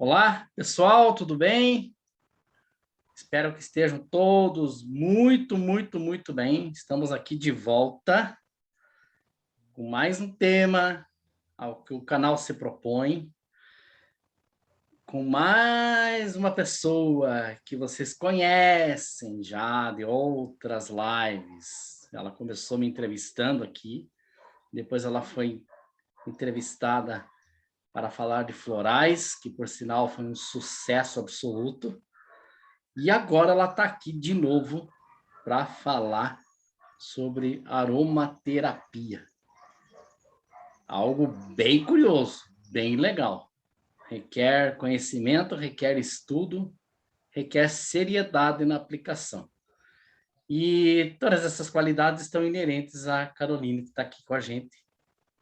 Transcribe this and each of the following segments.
Olá, pessoal, tudo bem? Espero que estejam todos muito bem. Estamos aqui de volta com mais um tema ao que o canal se propõe, com mais uma pessoa que vocês conhecem já de outras lives. Ela começou me entrevistando aqui, depois ela foi entrevistada para falar de florais, que por sinal foi um sucesso absoluto. E agora ela está aqui de novo para falar sobre aromaterapia. Algo bem curioso, bem legal. Requer conhecimento, requer estudo, requer seriedade na aplicação. E todas essas qualidades estão inerentes à Caroline, que está aqui com a gente.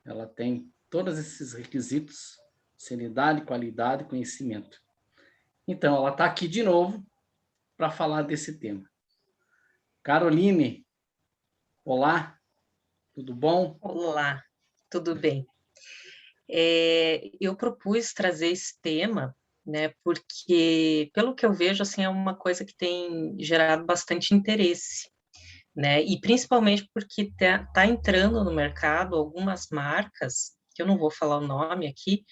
Ela tem todos esses requisitos: seriedade, qualidade, conhecimento. Então, ela está aqui de novo para falar desse tema. Caroline, olá, tudo bom? Olá, tudo bem? Eu propus trazer esse tema, né, porque, pelo que eu vejo, assim, é uma coisa que tem gerado bastante interesse, né, e principalmente porque tá entrando no mercado algumas marcas, que eu não vou falar o nome aqui,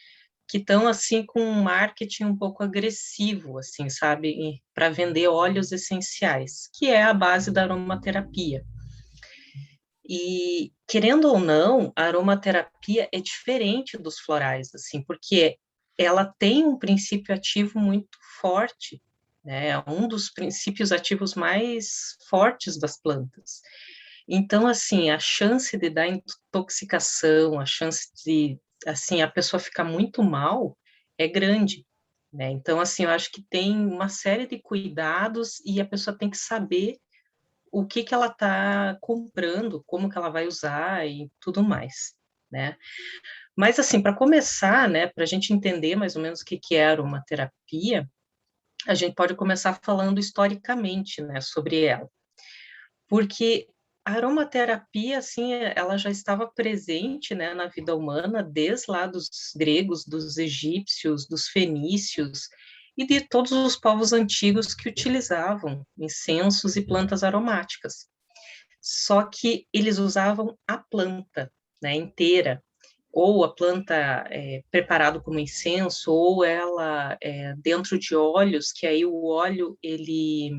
que estão, assim, com um marketing um pouco agressivo, assim, sabe, para vender óleos essenciais, que é a base da aromaterapia. E, querendo ou não, a aromaterapia é diferente dos florais, assim, porque ela tem um princípio ativo muito forte, né? É um dos princípios ativos mais fortes das plantas. Então, assim, a chance de dar intoxicação, a chance de, assim, a pessoa ficar muito mal é grande, né? Então, assim, eu acho que tem uma série de cuidados e a pessoa tem que saber o que ela está comprando, como que ela vai usar e tudo mais, né? Mas, assim, para começar, né, para a gente entender mais ou menos o que é aromaterapia, a gente pode começar falando historicamente, né, sobre ela. Porque a aromaterapia, assim, ela já estava presente, né, na vida humana desde lá dos gregos, dos egípcios, dos fenícios e de todos os povos antigos que utilizavam incensos e plantas aromáticas. Só que eles usavam a planta, né, inteira, ou a planta preparado como incenso, ou ela dentro de óleos, que aí o óleo ele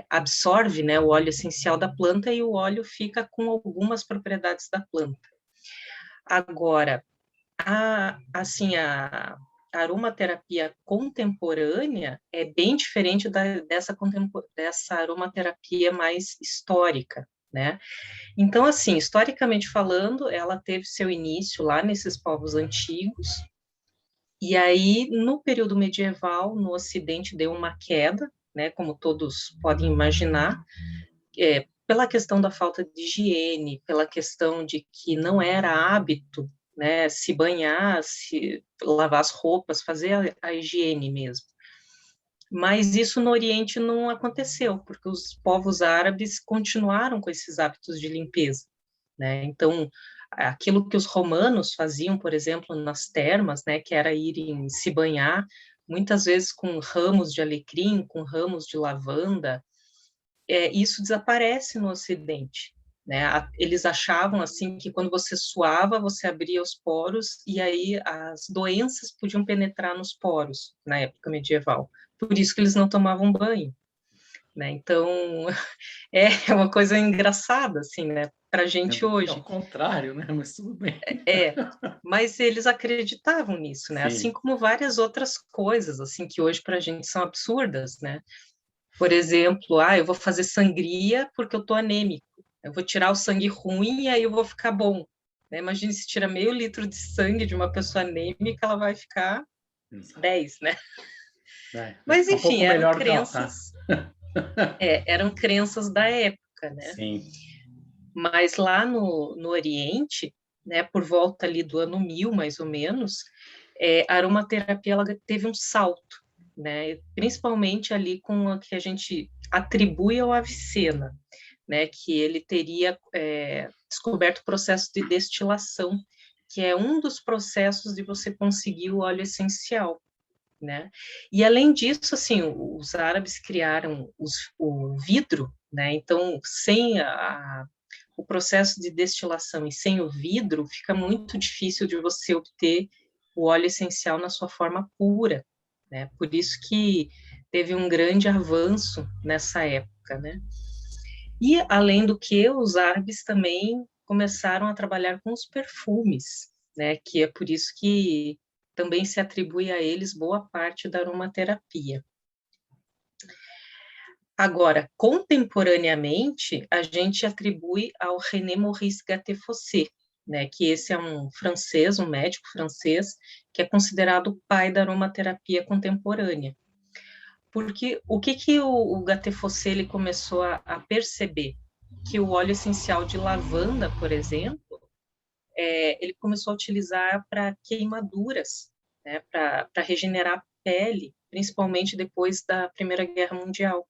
absorve, né, o óleo essencial da planta e o óleo fica com algumas propriedades da planta. Agora, a aromaterapia contemporânea é bem diferente dessa aromaterapia mais histórica, né? Então, assim, historicamente falando, ela teve seu início lá nesses povos antigos, e aí, no período medieval, no Ocidente, deu uma queda, né, como todos podem imaginar, pela questão da falta de higiene, pela questão de que não era hábito, né, se banhar, se lavar as roupas, fazer a higiene mesmo. Mas isso no Oriente não aconteceu, porque os povos árabes continuaram com esses hábitos de limpeza, né? Então, aquilo que os romanos faziam, por exemplo, nas termas, né, que era irem se banhar, muitas vezes com ramos de alecrim, com ramos de lavanda, isso desaparece no Ocidente, né? Eles achavam assim que quando você suava, você abria os poros e aí as doenças podiam penetrar nos poros na época medieval. Por isso que eles não tomavam banho, né? Então é uma coisa engraçada assim, né? Para a gente É o hoje. contrário, né? Mas tudo bem. Mas eles acreditavam nisso, né? Assim Sim. como várias outras coisas assim que hoje para a gente são absurdas, né? Por exemplo, eu vou fazer sangria porque eu tô anêmico. Eu vou tirar o sangue ruim e aí eu vou ficar bom. Né? Imagine se tira meio litro de sangue de uma pessoa anêmica, ela vai ficar Exato. 10, né? Vai Mas ficar um enfim, pouco melhor do que ela tá. eram crenças da época, né? Sim. Mas lá no Oriente, né, por volta ali do ano 1000, mais ou menos, a aromaterapia ela teve um salto, né? Principalmente ali com o que a gente atribui ao Avicena, né? Que ele teria descoberto o processo de destilação, que é um dos processos de você conseguir o óleo essencial. né? E além disso, assim, os árabes criaram o vidro, né? Então, sem o processo de destilação e sem o vidro, fica muito difícil de você obter o óleo essencial na sua forma pura, né? Por isso que teve um grande avanço nessa época, né? E, além do que, os árabes também começaram a trabalhar com os perfumes, né? Que é por isso que também se atribui a eles boa parte da aromaterapia. Agora, contemporaneamente, a gente atribui ao René Maurice Gattefossé, né, que esse é um francês, um médico francês, que é considerado o pai da aromaterapia contemporânea. Porque o que o Gattefossé ele começou a perceber? Que o óleo essencial de lavanda, por exemplo, ele começou a utilizar para queimaduras, né, para regenerar a pele, principalmente depois da Primeira Guerra Mundial.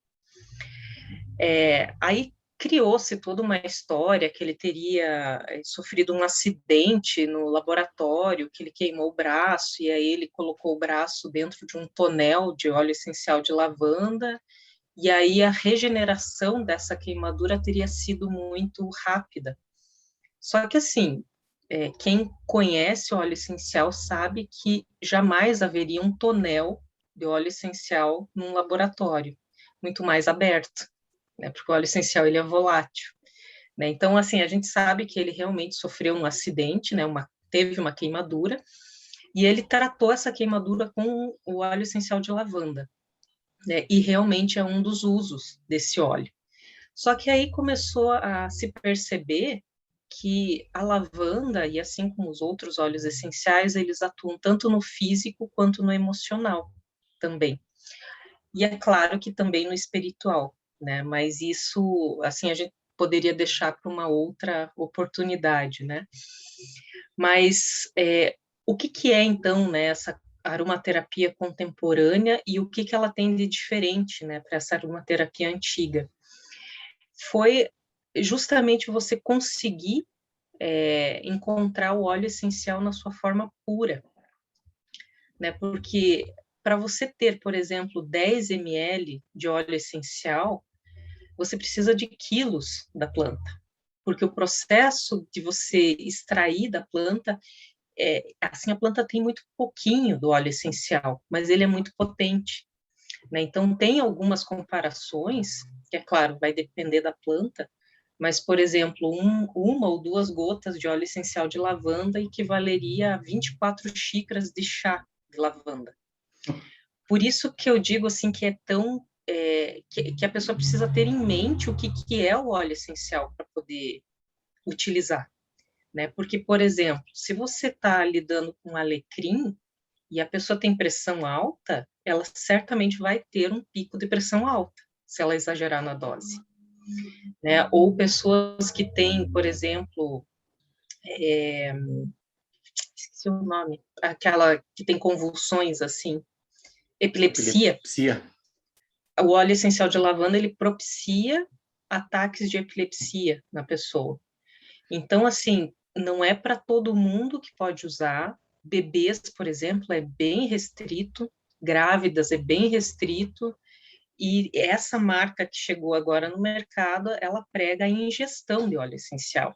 Aí criou-se toda uma história que ele teria sofrido um acidente no laboratório, que ele queimou o braço, e aí ele colocou o braço dentro de um tonel de óleo essencial de lavanda, e aí a regeneração dessa queimadura teria sido muito rápida. Só que, assim, quem conhece o óleo essencial sabe que jamais haveria um tonel de óleo essencial num laboratório, muito mais aberto, né, porque o óleo essencial ele é volátil, né? Então, assim, a gente sabe que ele realmente sofreu um acidente, né, teve uma queimadura, e ele tratou essa queimadura com o óleo essencial de lavanda, né, e realmente é um dos usos desse óleo. Só que aí começou a se perceber que a lavanda, e assim como os outros óleos essenciais, eles atuam tanto no físico quanto no emocional também. E é claro que também no espiritual, né? Mas isso, assim, a gente poderia deixar para uma outra oportunidade, né? Mas o que é, então, né, essa aromaterapia contemporânea e o que ela tem de diferente, né, para essa aromaterapia antiga? Foi justamente você conseguir encontrar o óleo essencial na sua forma pura, né? Porque para você ter, por exemplo, 10 ml de óleo essencial, você precisa de quilos da planta, porque o processo de você extrair da planta, assim, a planta tem muito pouquinho do óleo essencial, mas ele é muito potente, né? Então, tem algumas comparações, que é claro, vai depender da planta, mas, por exemplo, uma ou duas gotas de óleo essencial de lavanda equivaleria a 24 xícaras de chá de lavanda. Por isso que eu digo assim que é tão que a pessoa precisa ter em mente o que é o óleo essencial para poder utilizar, né? Porque, por exemplo, se você está lidando com alecrim e a pessoa tem pressão alta, ela certamente vai ter um pico de pressão alta, se ela exagerar na dose, né? Ou pessoas que têm, por exemplo, esqueci o nome, aquela que tem convulsões assim, epilepsia. Epilepsia. O óleo essencial de lavanda, ele propicia ataques de epilepsia na pessoa. Então, assim, não é para todo mundo que pode usar. Bebês, por exemplo, é bem restrito, grávidas é bem restrito, e essa marca que chegou agora no mercado, ela prega a ingestão de óleo essencial,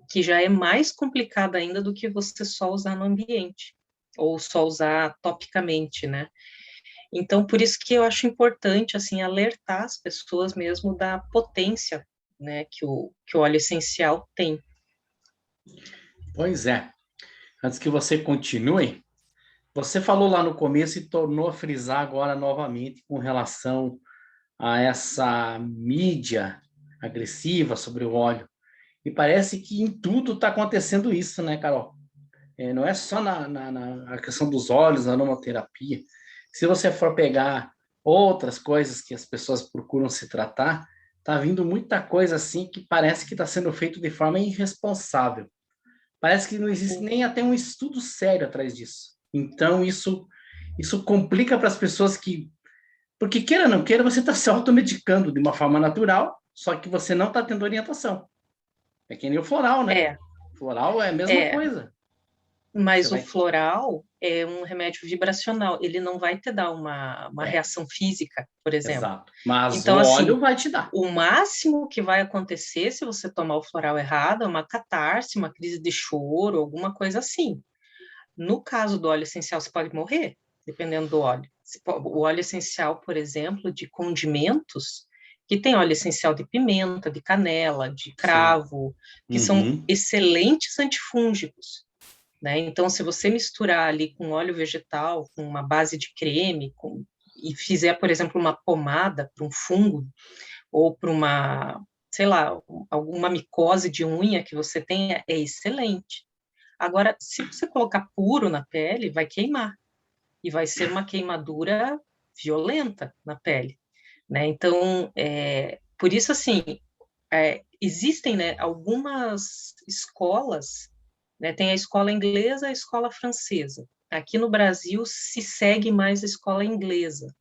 que já é mais complicado ainda do que você só usar no ambiente, ou só usar topicamente, né? Então, por isso que eu acho importante, assim, alertar as pessoas mesmo da potência, né, que o óleo essencial tem. Pois é. Antes que você continue, você falou lá no começo e tornou a frisar agora novamente com relação a essa mídia agressiva sobre o óleo. E parece que em tudo está acontecendo isso, né, Carol? Não é só na questão dos óleos, na aromaterapia. Se você for pegar outras coisas que as pessoas procuram se tratar, tá vindo muita coisa assim que parece que está sendo feito de forma irresponsável. Parece que não existe nem até um estudo sério atrás disso. Então, isso complica para as pessoas que... Porque, queira ou não queira, você está se automedicando de uma forma natural, só que você não está tendo orientação. É que nem o floral, né? É, Floral é a mesma é, coisa. Você mas o vai... floral, é um remédio vibracional, ele não vai te dar uma reação física, por exemplo. Exato. Mas o Então, assim, óleo vai te dar. o máximo que vai acontecer se você tomar o floral errado é uma catarse, uma crise de choro, alguma coisa assim. No caso do óleo essencial, você pode morrer, dependendo do óleo. O óleo essencial, por exemplo, de condimentos, que tem óleo essencial de pimenta, de canela, de Sim. cravo, que são Uhum. excelentes antifúngicos, né? Então, se você misturar ali com óleo vegetal, com uma base de creme, e fizer, por exemplo, uma pomada para um fungo, ou para uma, sei lá, alguma micose de unha que você tenha, é excelente. Agora, se você colocar puro na pele, vai queimar. E vai ser uma queimadura violenta na pele, né? Então, por isso, assim, existem, né, algumas escolas, né? Tem a escola inglesa e a escola francesa. Aqui no Brasil se segue mais a escola inglesa,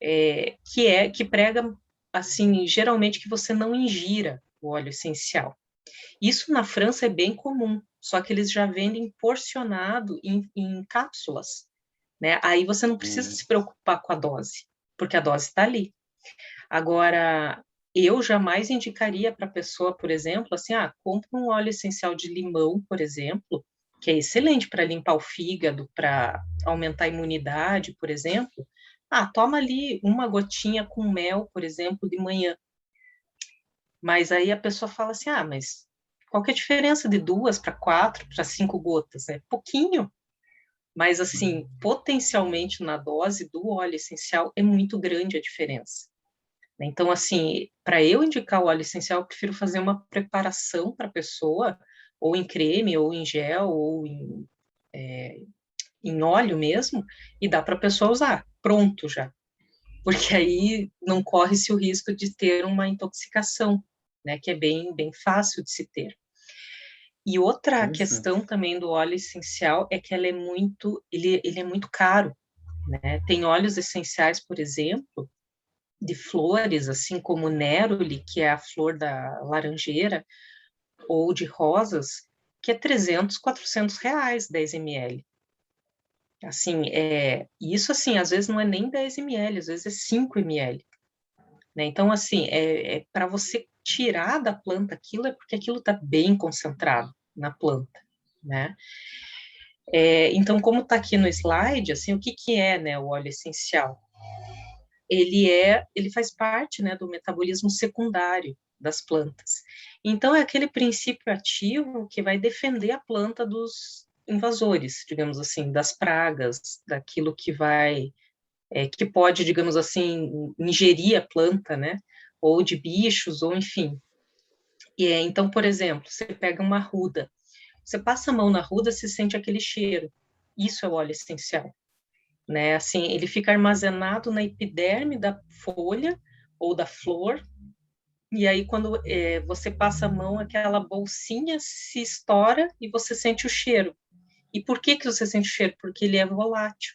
que prega, assim, geralmente que você não ingira o óleo essencial. Isso na França é bem comum, só que eles já vendem porcionado em cápsulas, né? Aí você não precisa Hum. se preocupar com a dose, porque a dose está ali. Agora, eu jamais indicaria para a pessoa, por exemplo, assim, compra um óleo essencial de limão, por exemplo, que é excelente para limpar o fígado, para aumentar a imunidade, por exemplo. Toma ali uma gotinha com mel, por exemplo, de manhã. Mas aí a pessoa fala assim, mas qual que é a diferença de 2 para 4 para 5 gotas? É pouquinho. Mas, assim, potencialmente na dose do óleo essencial é muito grande a diferença. Então, assim, para eu indicar o óleo essencial, eu prefiro fazer uma preparação para a pessoa, ou em creme, ou em gel, ou em óleo mesmo, e dá para a pessoa usar, pronto já. Porque aí não corre-se o risco de ter uma intoxicação, né, que é bem, bem fácil de se ter. E outra questão Interessante. também do óleo essencial é que ele é muito caro, né? Tem óleos essenciais, por exemplo, de flores, assim como o neroli, que é a flor da laranjeira, ou de rosas, que é 300, R$ 400, 10 ml. Assim, isso assim, às vezes não é nem 10 ml, às vezes é 5 ml, né? Então, assim, para você tirar da planta aquilo, é porque aquilo está bem concentrado na planta, né? Então, como está aqui no slide, assim, o que que é, né, o óleo essencial? Ele faz parte, né, do metabolismo secundário das plantas. Então, é aquele princípio ativo que vai defender a planta dos invasores, digamos assim, das pragas, daquilo que pode, digamos assim, ingerir a planta, né, ou de bichos, ou enfim. Então, por exemplo, você pega uma ruda, você passa a mão na ruda, você sente aquele cheiro. Isso é o óleo essencial, né? Assim, ele fica armazenado na epiderme da folha ou da flor, e aí quando você passa a mão, aquela bolsinha se estoura e você sente o cheiro. E por que que você sente o cheiro? Porque ele é volátil,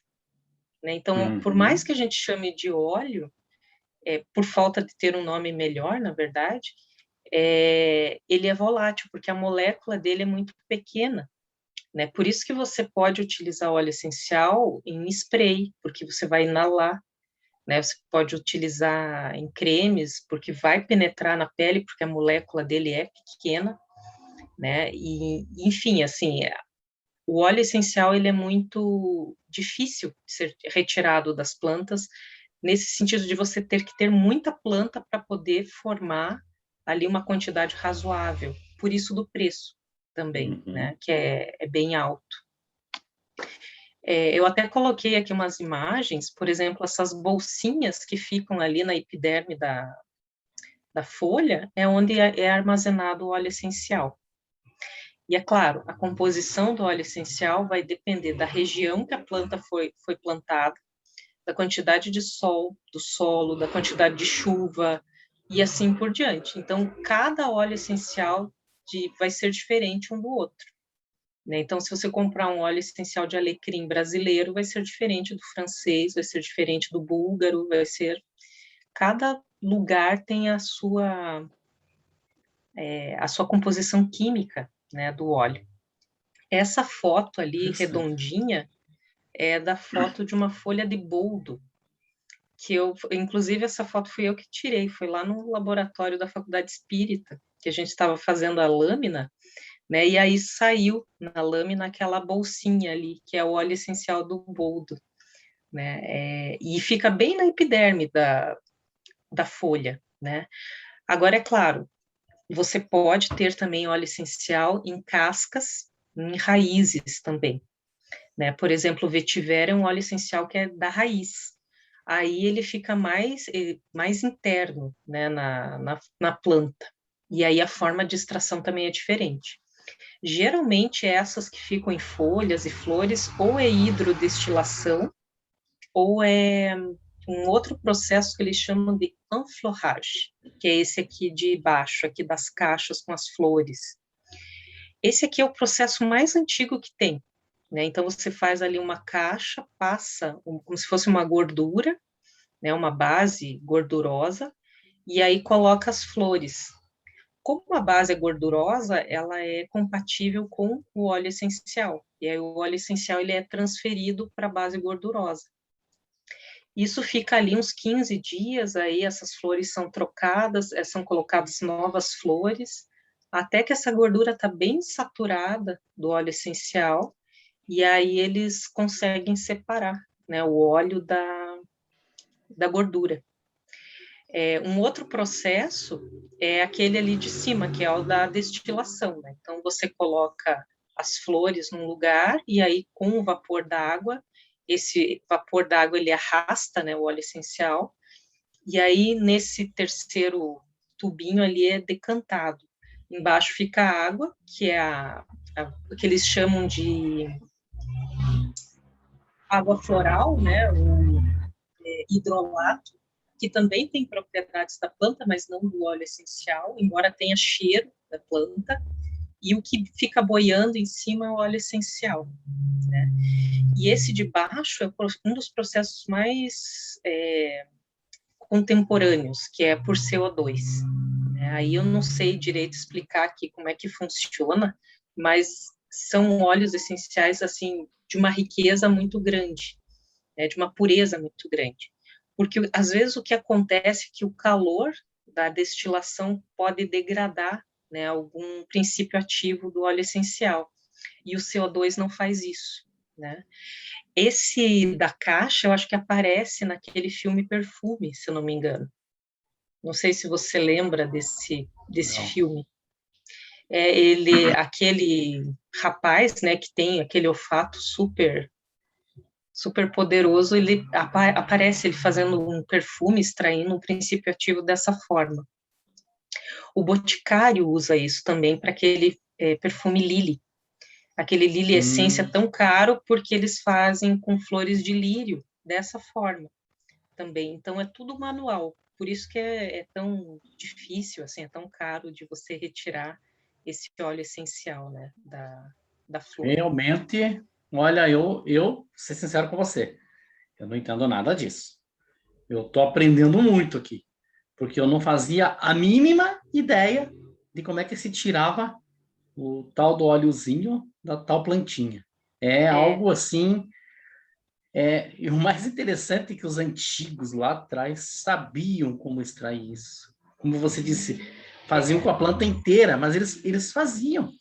né? Então, por mais Uhum. que a gente chame de óleo, por falta de ter um nome melhor, na verdade, ele é volátil, porque a molécula dele é muito pequena, né? Por isso que você pode utilizar óleo essencial em spray, porque você vai inalar, né? Você pode utilizar em cremes, porque vai penetrar na pele, porque a molécula dele é pequena, né? E, enfim, assim, o óleo essencial, ele é muito difícil de ser retirado das plantas, nesse sentido de você ter que ter muita planta para poder formar ali uma quantidade razoável, por isso do preço também, né? Uhum. Que é bem alto. Eu até coloquei aqui umas imagens, por exemplo, essas bolsinhas que ficam ali na epiderme da folha, é onde é armazenado o óleo essencial. E é claro, a composição do óleo essencial vai depender da região que a planta foi plantada, da quantidade de sol, do solo, da quantidade de chuva, e assim por diante. Então, cada óleo essencial vai ser diferente um do outro, né? Então, se você comprar um óleo essencial de alecrim brasileiro, vai ser diferente do francês, vai ser diferente do búlgaro, vai ser... Cada lugar tem a sua composição química, né, do óleo. Essa foto ali, Interessante. redondinha, é da foto de uma folha de boldo, inclusive, essa foto fui eu que tirei, foi lá no laboratório da Faculdade Espírita, que a gente estava fazendo a lâmina, né, e aí saiu na lâmina aquela bolsinha ali, que é o óleo essencial do boldo, né, e fica bem na epiderme da folha, né. Agora, é claro, você pode ter também óleo essencial em cascas, em raízes também, né? Por exemplo, o vetiver é um óleo essencial que é da raiz. Aí ele fica mais interno, né, na planta. E aí a forma de extração também é diferente. Geralmente, essas que ficam em folhas e flores, ou é hidrodestilação, ou é um outro processo que eles chamam de enflorrage, que é esse aqui de baixo, aqui das caixas com as flores. Esse aqui é o processo mais antigo que tem, né? Então, você faz ali uma caixa, passa como se fosse uma gordura, né? Uma base gordurosa, e aí coloca as flores. Como a base é gordurosa, ela é compatível com o óleo essencial. E aí o óleo essencial ele é transferido para a base gordurosa. Isso fica ali uns 15 dias, aí essas flores são trocadas, são colocadas novas flores, até que essa gordura está bem saturada do óleo essencial, e aí eles conseguem separar, né, o óleo da gordura. Um outro processo é aquele ali de cima, que é o da destilação, né? Então, você coloca as flores num lugar, e aí, com o vapor da água, esse vapor da água, ele arrasta, né, o óleo essencial, e aí, nesse terceiro tubinho ali, é decantado. Embaixo fica a água, que é o que eles chamam de água floral, né, o hidrolato, que também tem propriedades da planta, mas não do óleo essencial, embora tenha cheiro da planta, e o que fica boiando em cima é o óleo essencial, né? E esse de baixo é um dos processos mais contemporâneos, que é por CO2. Aí eu não sei direito explicar aqui como é que funciona, mas são óleos essenciais, assim, de uma riqueza muito grande, né, de uma pureza muito grande. Porque, às vezes, o que acontece é que o calor da destilação pode degradar, né, algum princípio ativo do óleo essencial, e o CO2 não faz isso, né? Esse da caixa, eu acho que aparece naquele filme Perfume, se eu não me engano. Não sei se você lembra desse Não. filme. Aquele rapaz, né, que tem aquele olfato super poderoso, ele aparece ele fazendo um perfume, extraindo um princípio ativo dessa forma. O Boticário usa isso também para aquele perfume Lily. Aquele Lily Essência tão caro porque eles fazem com flores de lírio dessa forma também. Então é tudo manual. Por isso que é tão difícil, assim, é tão caro de você retirar esse óleo essencial, né, da flor. Realmente, olha, eu ser sincero com você, eu não entendo nada disso. Eu estou aprendendo muito aqui, porque eu não fazia a mínima ideia de como é que se tirava o tal do óleozinho da tal plantinha. É É, algo assim. E o mais interessante é que os antigos lá atrás sabiam como extrair isso. Como você disse, faziam com a planta inteira, mas eles faziam.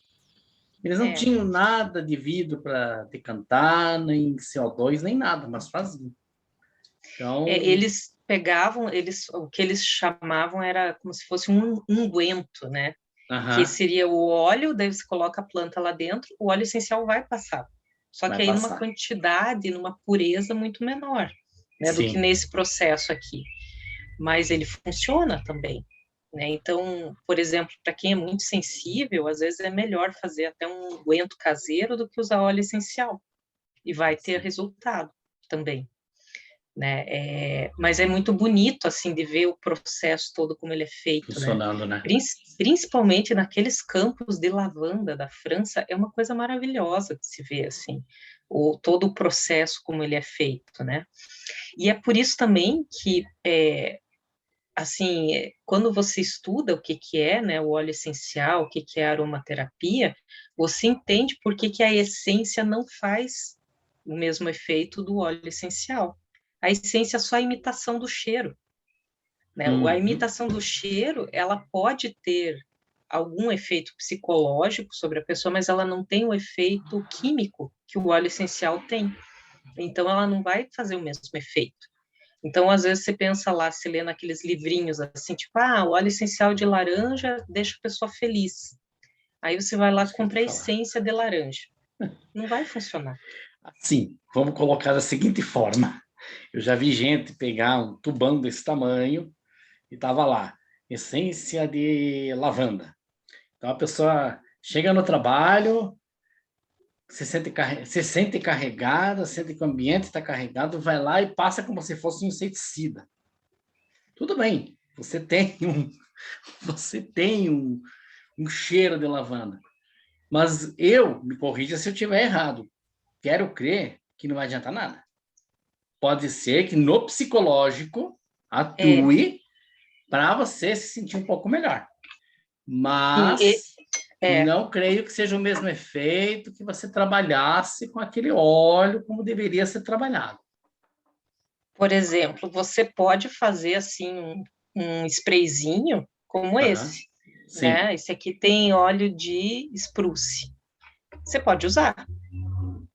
Eles não é, tinham nada de vidro para decantar, nem CO2, nem nada, mas faziam. Então, eles pegavam, o que eles chamavam era como se fosse um unguento, né? Que aham, seria o óleo, daí você coloca a planta lá dentro, o óleo essencial vai passar. Só que vai aí numa passar. quantidade, numa pureza muito menor, né, do que Sim, nesse processo aqui. Mas ele funciona também, né? Então, por exemplo, para quem é muito sensível, às vezes é melhor fazer até um unguento caseiro do que usar óleo essencial e vai ter sim, resultado também, né? Mas é muito bonito assim de ver o processo todo como ele é feito, né? funcionando, né? Principalmente naqueles campos de lavanda da França, é uma coisa maravilhosa de se ver assim, todo o processo como ele é feito, né? E é por isso também que assim, quando você estuda o que que é, né, o óleo essencial, o que que é aromaterapia, você entende por que que a essência não faz o mesmo efeito do óleo essencial. A essência é só a imitação do cheiro, né? A Uhum. imitação do cheiro, ela pode ter algum efeito psicológico sobre a pessoa, mas ela não tem o efeito químico que o óleo essencial tem. Então, ela não vai fazer o mesmo efeito. Então, às vezes, você pensa lá, se lê naqueles livrinhos assim, tipo, o óleo essencial de laranja deixa a pessoa feliz. Aí você vai lá Isso e que eu ia te compra a falar. essência de laranja. Não vai funcionar. Assim, vamos colocar da seguinte forma. Eu já vi gente pegar um tubão desse tamanho e tava lá, essência de lavanda. Então a pessoa chega no trabalho, se sente carregada, sente que o ambiente está carregado, vai lá e passa como se fosse um inseticida. Tudo bem, você tem um cheiro de lavanda. Mas me corrija se eu estiver errado. Quero crer que não vai adiantar nada. Pode ser que no psicológico É, atue para você se sentir um pouco melhor. sim, Mas é, não creio que seja o mesmo efeito que você trabalhasse com aquele óleo como deveria ser trabalhado. por exemplo, você pode fazer assim um sprayzinho como Aham. esse, Sim, né? Esse aqui tem óleo de spruce. Você pode usar.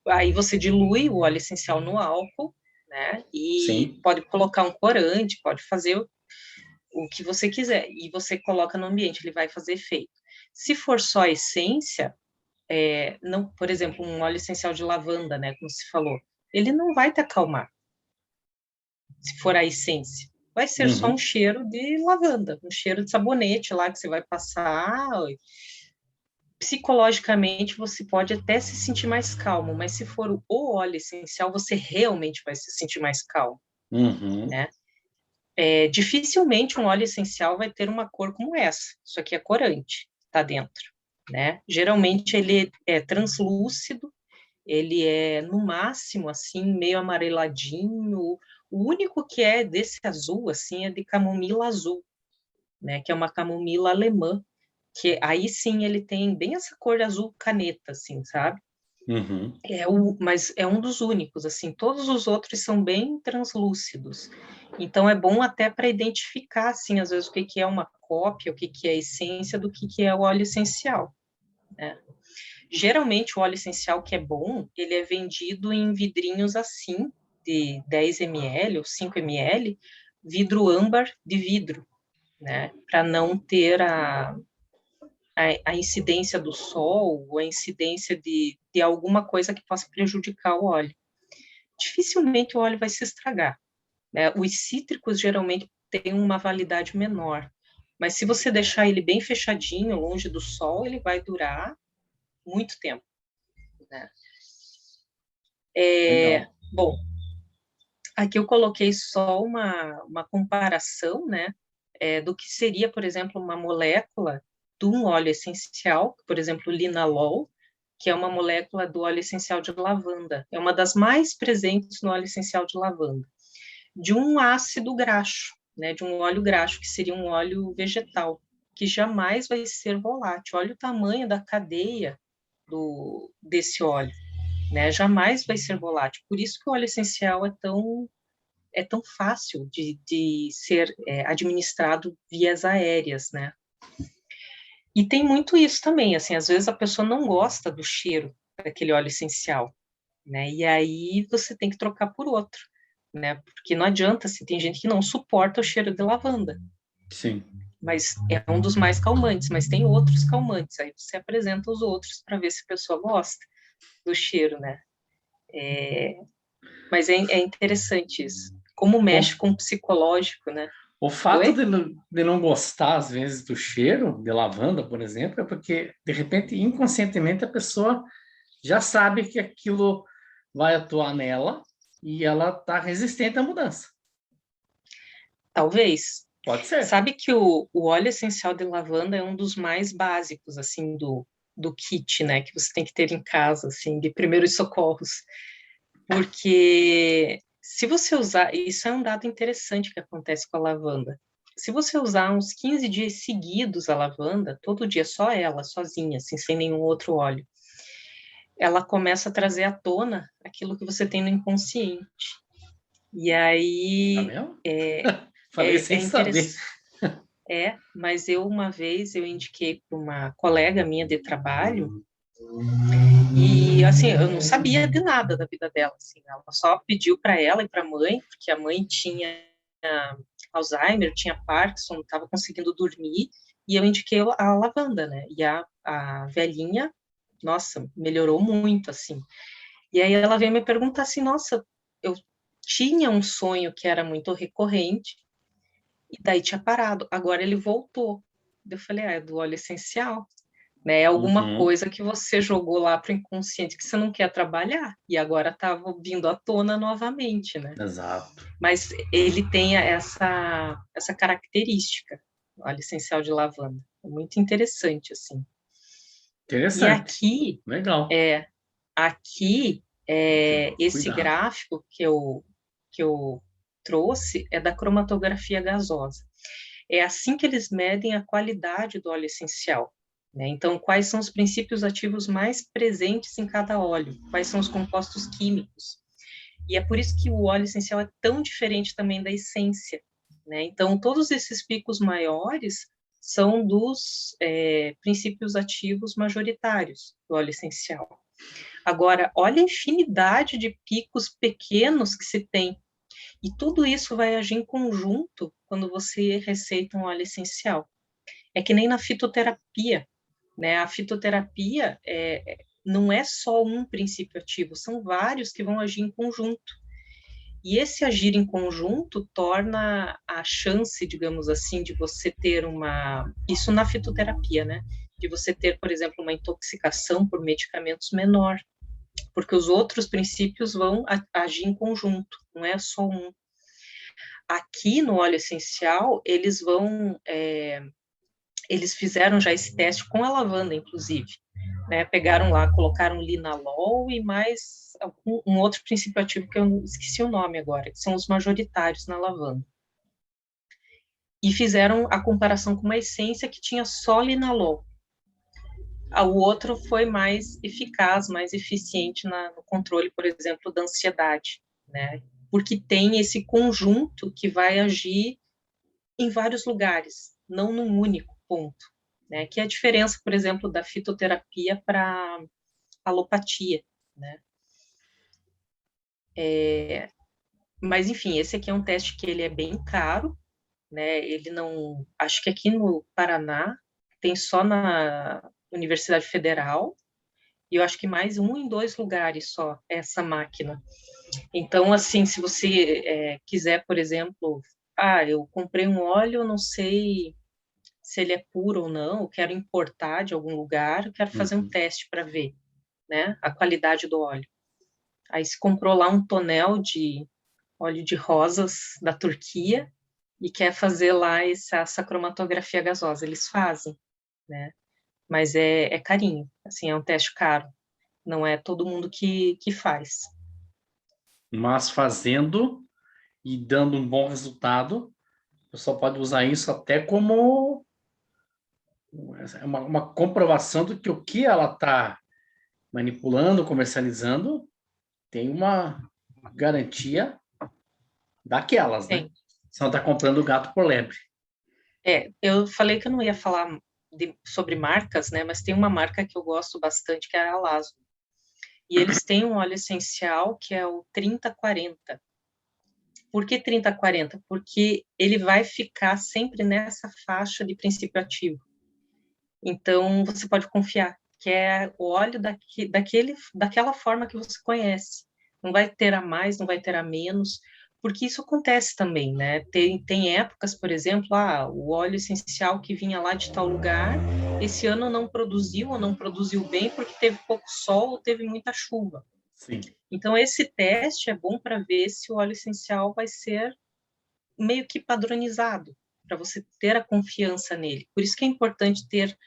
Aí você dilui o óleo essencial no álcool, né? E sim. pode colocar um corante, pode fazer o que você quiser. E você coloca no ambiente, ele vai fazer efeito. Se for só a essência, não, por exemplo, um óleo essencial de lavanda, né? Como se falou, ele não vai te acalmar, se for a essência. Vai ser só um Uhum. cheiro de lavanda, um cheiro de sabonete lá que você vai passar. Psicologicamente, você pode até se sentir mais calmo, mas se for o óleo essencial, você realmente vai se sentir mais calmo, Uhum. né? Dificilmente um óleo essencial vai ter uma cor como essa. Isso aqui é corante, tá dentro, né? Geralmente ele é translúcido, ele é no máximo assim meio amareladinho. O único que é desse azul assim é de camomila azul, né? Que é uma camomila alemã, que aí sim ele tem bem essa cor azul caneta, assim, sabe? Uhum. Mas é um dos únicos, assim, todos os outros são bem translúcidos. Então é bom até para identificar, assim, às vezes o que que é uma cópia, o que que é a essência do que é o óleo essencial, né? Geralmente o óleo essencial que é bom, ele é vendido em vidrinhos assim, de 10 ml ou 5 ml, vidro âmbar de vidro, né? Para não ter a incidência do sol, ou a incidência de alguma coisa que possa prejudicar o óleo. Dificilmente o óleo vai se estragar, né? Os cítricos geralmente têm uma validade menor, mas se você deixar ele bem fechadinho, longe do sol, ele vai durar muito tempo, né? Legal. Bom, aqui eu coloquei só uma comparação, né, do que seria, por exemplo, uma molécula de um óleo essencial, por exemplo, o linalol, que é uma molécula do óleo essencial de lavanda. É uma das mais presentes no óleo essencial de lavanda. De um ácido graxo, né, de um óleo graxo, que seria um óleo vegetal, que jamais vai ser volátil. Olha o tamanho da cadeia desse óleo, né? Jamais vai ser volátil. Por isso que o óleo essencial é tão fácil de ser administrado vias aéreas, né? E tem muito isso também, assim, às vezes a pessoa não gosta do cheiro daquele óleo essencial, né? E aí você tem que trocar por outro, né? Porque não adianta, assim, tem gente que não suporta o cheiro de lavanda, Sim. mas é um dos mais calmantes, mas tem outros calmantes, aí você apresenta os outros para ver se a pessoa gosta do cheiro, né? Mas é interessante isso. Como O, mexe com o psicológico, né? o fato Oi? de não gostar, às vezes, do cheiro de lavanda, por exemplo, é porque, de repente, inconscientemente, a pessoa já sabe que aquilo vai atuar nela e ela está resistente à mudança. Talvez. Pode ser. Sabe que o óleo essencial de lavanda é um dos mais básicos, assim, do kit, né? Que você tem que ter em casa, assim, de primeiros socorros. Porque se você usar, isso é um dado interessante que acontece com a lavanda. se você usar uns 15 dias seguidos a lavanda, todo dia só ela, sozinha, assim, sem nenhum outro óleo, ela começa a trazer à tona aquilo que você tem no inconsciente. E Tá aí vendo? é, Falei é sem saber. interessante. Mas uma vez eu indiquei para uma colega minha de trabalho, e assim, eu não sabia de nada da vida dela, assim, ela só pediu para ela e para a mãe, porque a mãe tinha Alzheimer, tinha Parkinson, não estava conseguindo dormir, e eu indiquei a lavanda, né? E a velhinha, nossa, melhorou muito, assim. E aí ela veio me perguntar assim, nossa, eu tinha um sonho que era muito recorrente, e daí tinha parado, agora ele voltou. Eu falei, é do óleo essencial, né? É alguma Uhum. coisa que você jogou lá para o inconsciente que você não quer trabalhar, e agora estava vindo à tona novamente, né? Exato. Mas ele tem essa característica, o óleo essencial de lavanda. É muito interessante, assim. E Interessante. aqui, Legal. é, aqui esse Cuidado. gráfico que eu trouxe é da cromatografia gasosa. É assim que eles medem a qualidade do óleo essencial, né? Então, quais são os princípios ativos mais presentes em cada óleo? Quais são os compostos químicos? E é por isso que o óleo essencial é tão diferente também da essência, né? Então, todos esses picos maiores são dos princípios ativos majoritários do óleo essencial. Agora, olha a infinidade de picos pequenos que se tem. E tudo isso vai agir em conjunto quando você receita um óleo essencial. É que nem na fitoterapia, né? A fitoterapia não é só um princípio ativo, são vários que vão agir em conjunto. E esse agir em conjunto torna a chance, digamos assim, de você ter isso na fitoterapia, né? De você ter, por exemplo, uma intoxicação por medicamentos menor, porque os outros princípios vão agir em conjunto, não é só um. Aqui no óleo essencial, eles fizeram já esse teste com a lavanda, inclusive, né? Pegaram lá, colocaram linalol e mais um outro princípio ativo que eu esqueci o nome agora, que são os majoritários na lavanda. E fizeram a comparação com uma essência que tinha só linalol. O outro foi mais eficaz, mais eficiente no controle, por exemplo, da ansiedade, né? Porque tem esse conjunto que vai agir em vários lugares, não num único ponto, né? Que é a diferença, por exemplo, da fitoterapia para alopatia, né? Mas, enfim, esse aqui é um teste que ele é bem caro, né? Ele não... Acho que aqui no Paraná tem só na Universidade Federal, e eu acho que mais em 2 lugares só, essa máquina. Então, assim, se você quiser, por exemplo, eu comprei um óleo, não sei se ele é puro ou não, eu quero importar de algum lugar, eu quero fazer um Uhum. teste para ver, né, a qualidade do óleo. Aí se comprou lá um tonel de óleo de rosas da Turquia e quer fazer lá essa cromatografia gasosa, eles fazem, né? Mas é carinho, assim, é um teste caro. Não é todo mundo que faz. Mas fazendo e dando um bom resultado, o pessoal pode usar isso até como uma comprovação do que o que ela está manipulando, comercializando, tem uma garantia daquelas, né? Tem. Você não está comprando gato por lebre. Eu falei que eu não ia falar sobre marcas, né? Mas tem uma marca que eu gosto bastante, que é a Lazo. E eles têm um óleo essencial que é o 3040. Por que 3040? Porque ele vai ficar sempre nessa faixa de princípio ativo. Então, você pode confiar que é o óleo daquela forma que você conhece. Não vai ter a mais, não vai ter a menos, porque isso acontece também, né? Tem épocas, por exemplo, o óleo essencial que vinha lá de tal lugar, esse ano não produziu ou não produziu bem porque teve pouco sol ou teve muita chuva. Sim, Então, esse teste é bom para ver se o óleo essencial vai ser meio que padronizado, para você ter a confiança nele. Por isso que é importante ter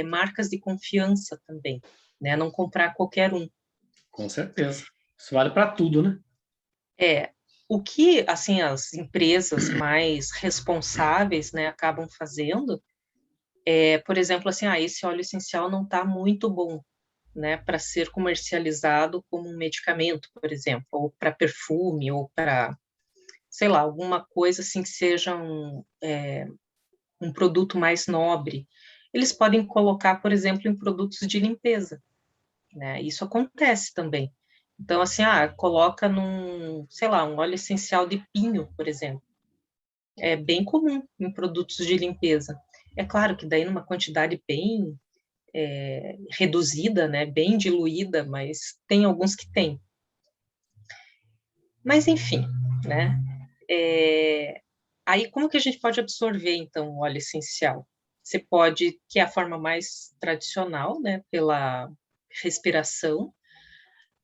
marcas de confiança também, né? Não comprar qualquer um. com certeza. Isso vale para tudo, né? É, O que, assim, as empresas mais responsáveis, né, acabam fazendo é, por exemplo, assim, esse óleo essencial não está muito bom, né, para ser comercializado como um medicamento, por exemplo, ou para perfume, ou para, sei lá, alguma coisa assim que seja um produto mais nobre. Eles podem colocar, por exemplo, em produtos de limpeza, né? Isso acontece também. Então, assim, coloca num, sei lá, um óleo essencial de pinho, por exemplo. É bem comum em produtos de limpeza. É claro que daí numa quantidade bem reduzida, né, bem diluída, mas tem alguns que tem. Mas enfim, né? Aí como que a gente pode absorver então o óleo essencial? Você pode, que é a forma mais tradicional, né, pela respiração,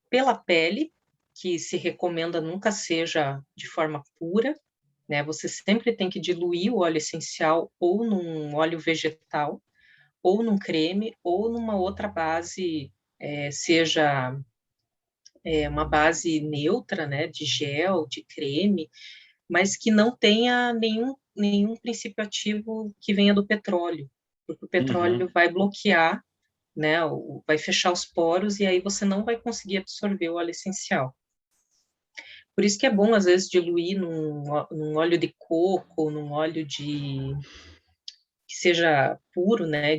pela pele, que se recomenda nunca seja de forma pura, né? Você sempre tem que diluir o óleo essencial ou num óleo vegetal, ou num creme, ou numa outra base, seja uma base neutra, né, de gel, de creme, mas que não tenha nenhum princípio ativo que venha do petróleo, porque o petróleo Uhum. vai bloquear, né, vai fechar os poros e aí você não vai conseguir absorver o óleo essencial. Por isso que é bom, às vezes, diluir num óleo de coco, num óleo que seja puro, né,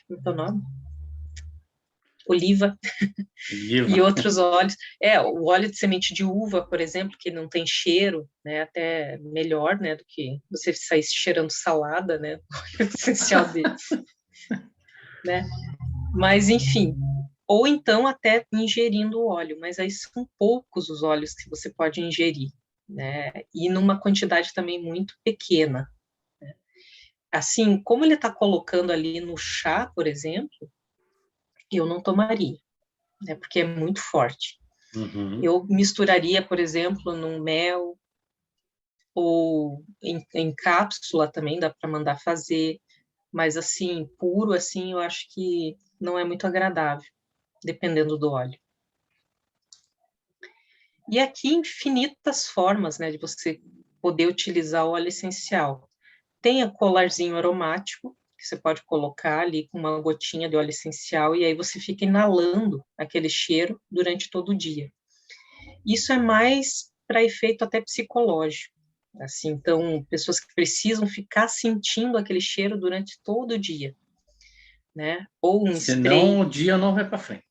como é o nome? Oliva, e Viva. outros óleos. O óleo de semente de uva, por exemplo, que não tem cheiro, né, até melhor, né, do que você sair cheirando salada, né, o essencial deles, né? Mas, enfim, ou então até ingerindo o óleo, mas aí são poucos os óleos que você pode ingerir, né? E numa quantidade também muito pequena. Assim, como ele está colocando ali no chá, por exemplo, eu não tomaria, né? Porque é muito forte. Uhum. Eu misturaria, por exemplo, num mel, ou em cápsula também dá para mandar fazer, mas assim, puro assim, eu acho que não é muito agradável, dependendo do óleo. E aqui infinitas formas, né, de você poder utilizar o óleo essencial. Tem o colarzinho aromático, que você pode colocar ali com uma gotinha de óleo essencial e aí você fica inalando aquele cheiro durante todo o dia. Isso é mais para efeito até psicológico. Assim, então, pessoas que precisam ficar sentindo aquele cheiro durante todo o dia, né? Ou um Senão spray. o dia não vai para frente.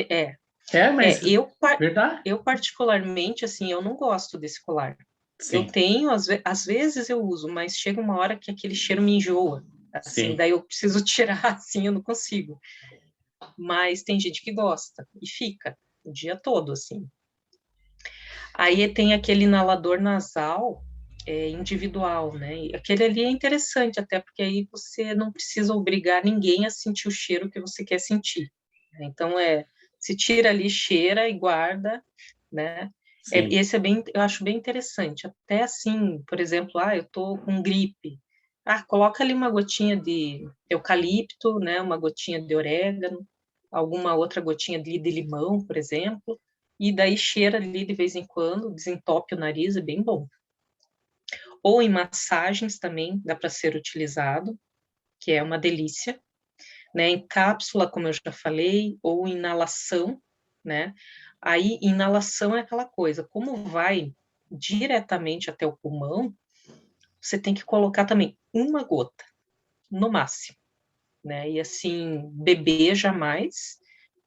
É, É, é, mas eu, verdade? eu particularmente, assim, eu não gosto desse colar. Eu Sim, tenho, às vezes eu uso, mas chega uma hora que aquele cheiro me enjoa. Assim, sim. daí eu preciso tirar, assim, eu não consigo. Mas tem gente que gosta e fica o dia todo, assim. Aí tem aquele inalador nasal individual, né? E aquele ali é interessante, até porque aí você não precisa obrigar ninguém a sentir o cheiro que você quer sentir. Então, se tira ali, cheira e guarda, né? Sim. Esse eu acho bem interessante. Até assim, por exemplo, eu tô com gripe. Coloca ali uma gotinha de eucalipto, né? Uma gotinha de orégano, alguma outra gotinha de limão, por exemplo, e daí cheira ali de vez em quando, desentope o nariz, é bem bom. Ou em massagens também dá para ser utilizado, que é uma delícia, né? Em cápsula, como eu já falei, ou inalação, né? Aí, inalação é aquela coisa, como vai diretamente até o pulmão, você tem que colocar também uma gota, no máximo, né? E assim, bebê jamais,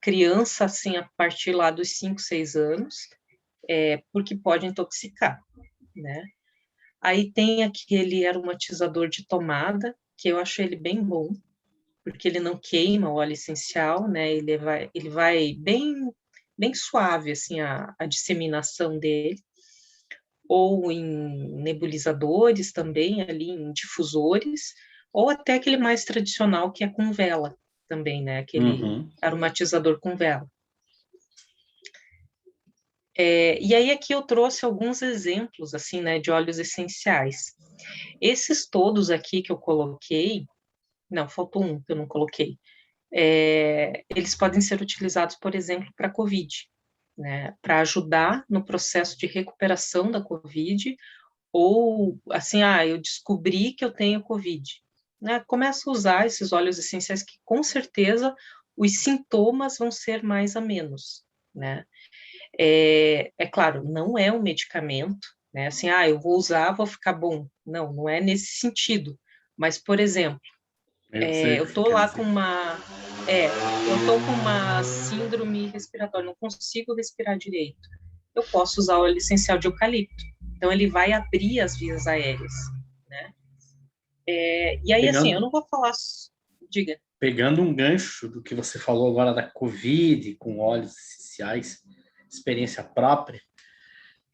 criança, assim, a partir lá dos 5, 6 anos, porque pode intoxicar, né? Aí tem aquele aromatizador de tomada, que eu acho ele bem bom, porque ele não queima o óleo essencial, né? Ele vai bem suave, assim, a disseminação dele, ou em nebulizadores também, ali em difusores, ou até aquele mais tradicional que é com vela também, né? Aquele Uhum. aromatizador com vela. E aí aqui eu trouxe alguns exemplos, assim, né, de óleos essenciais. Esses todos aqui que eu coloquei, não, faltou um que eu não coloquei. Eles podem ser utilizados, por exemplo, para COVID, né, para ajudar no processo de recuperação da COVID, ou assim, eu descobri que eu tenho COVID, né, começa a usar esses óleos essenciais que com certeza os sintomas vão ser mais a menos, né. É claro, não é um medicamento, né, assim, eu vou usar, vou ficar bom. Não, não é nesse sentido. Mas, por exemplo, Eu sei o eu que você tô quer lá dizer. com eu tô com uma síndrome respiratória, não consigo respirar direito. Eu posso usar óleo essencial de eucalipto. Então, ele vai abrir as vias aéreas, né? E aí, assim, eu Pegando, não vou falar... Diga. pegando um gancho do que você falou agora da Covid, com óleos essenciais, experiência própria,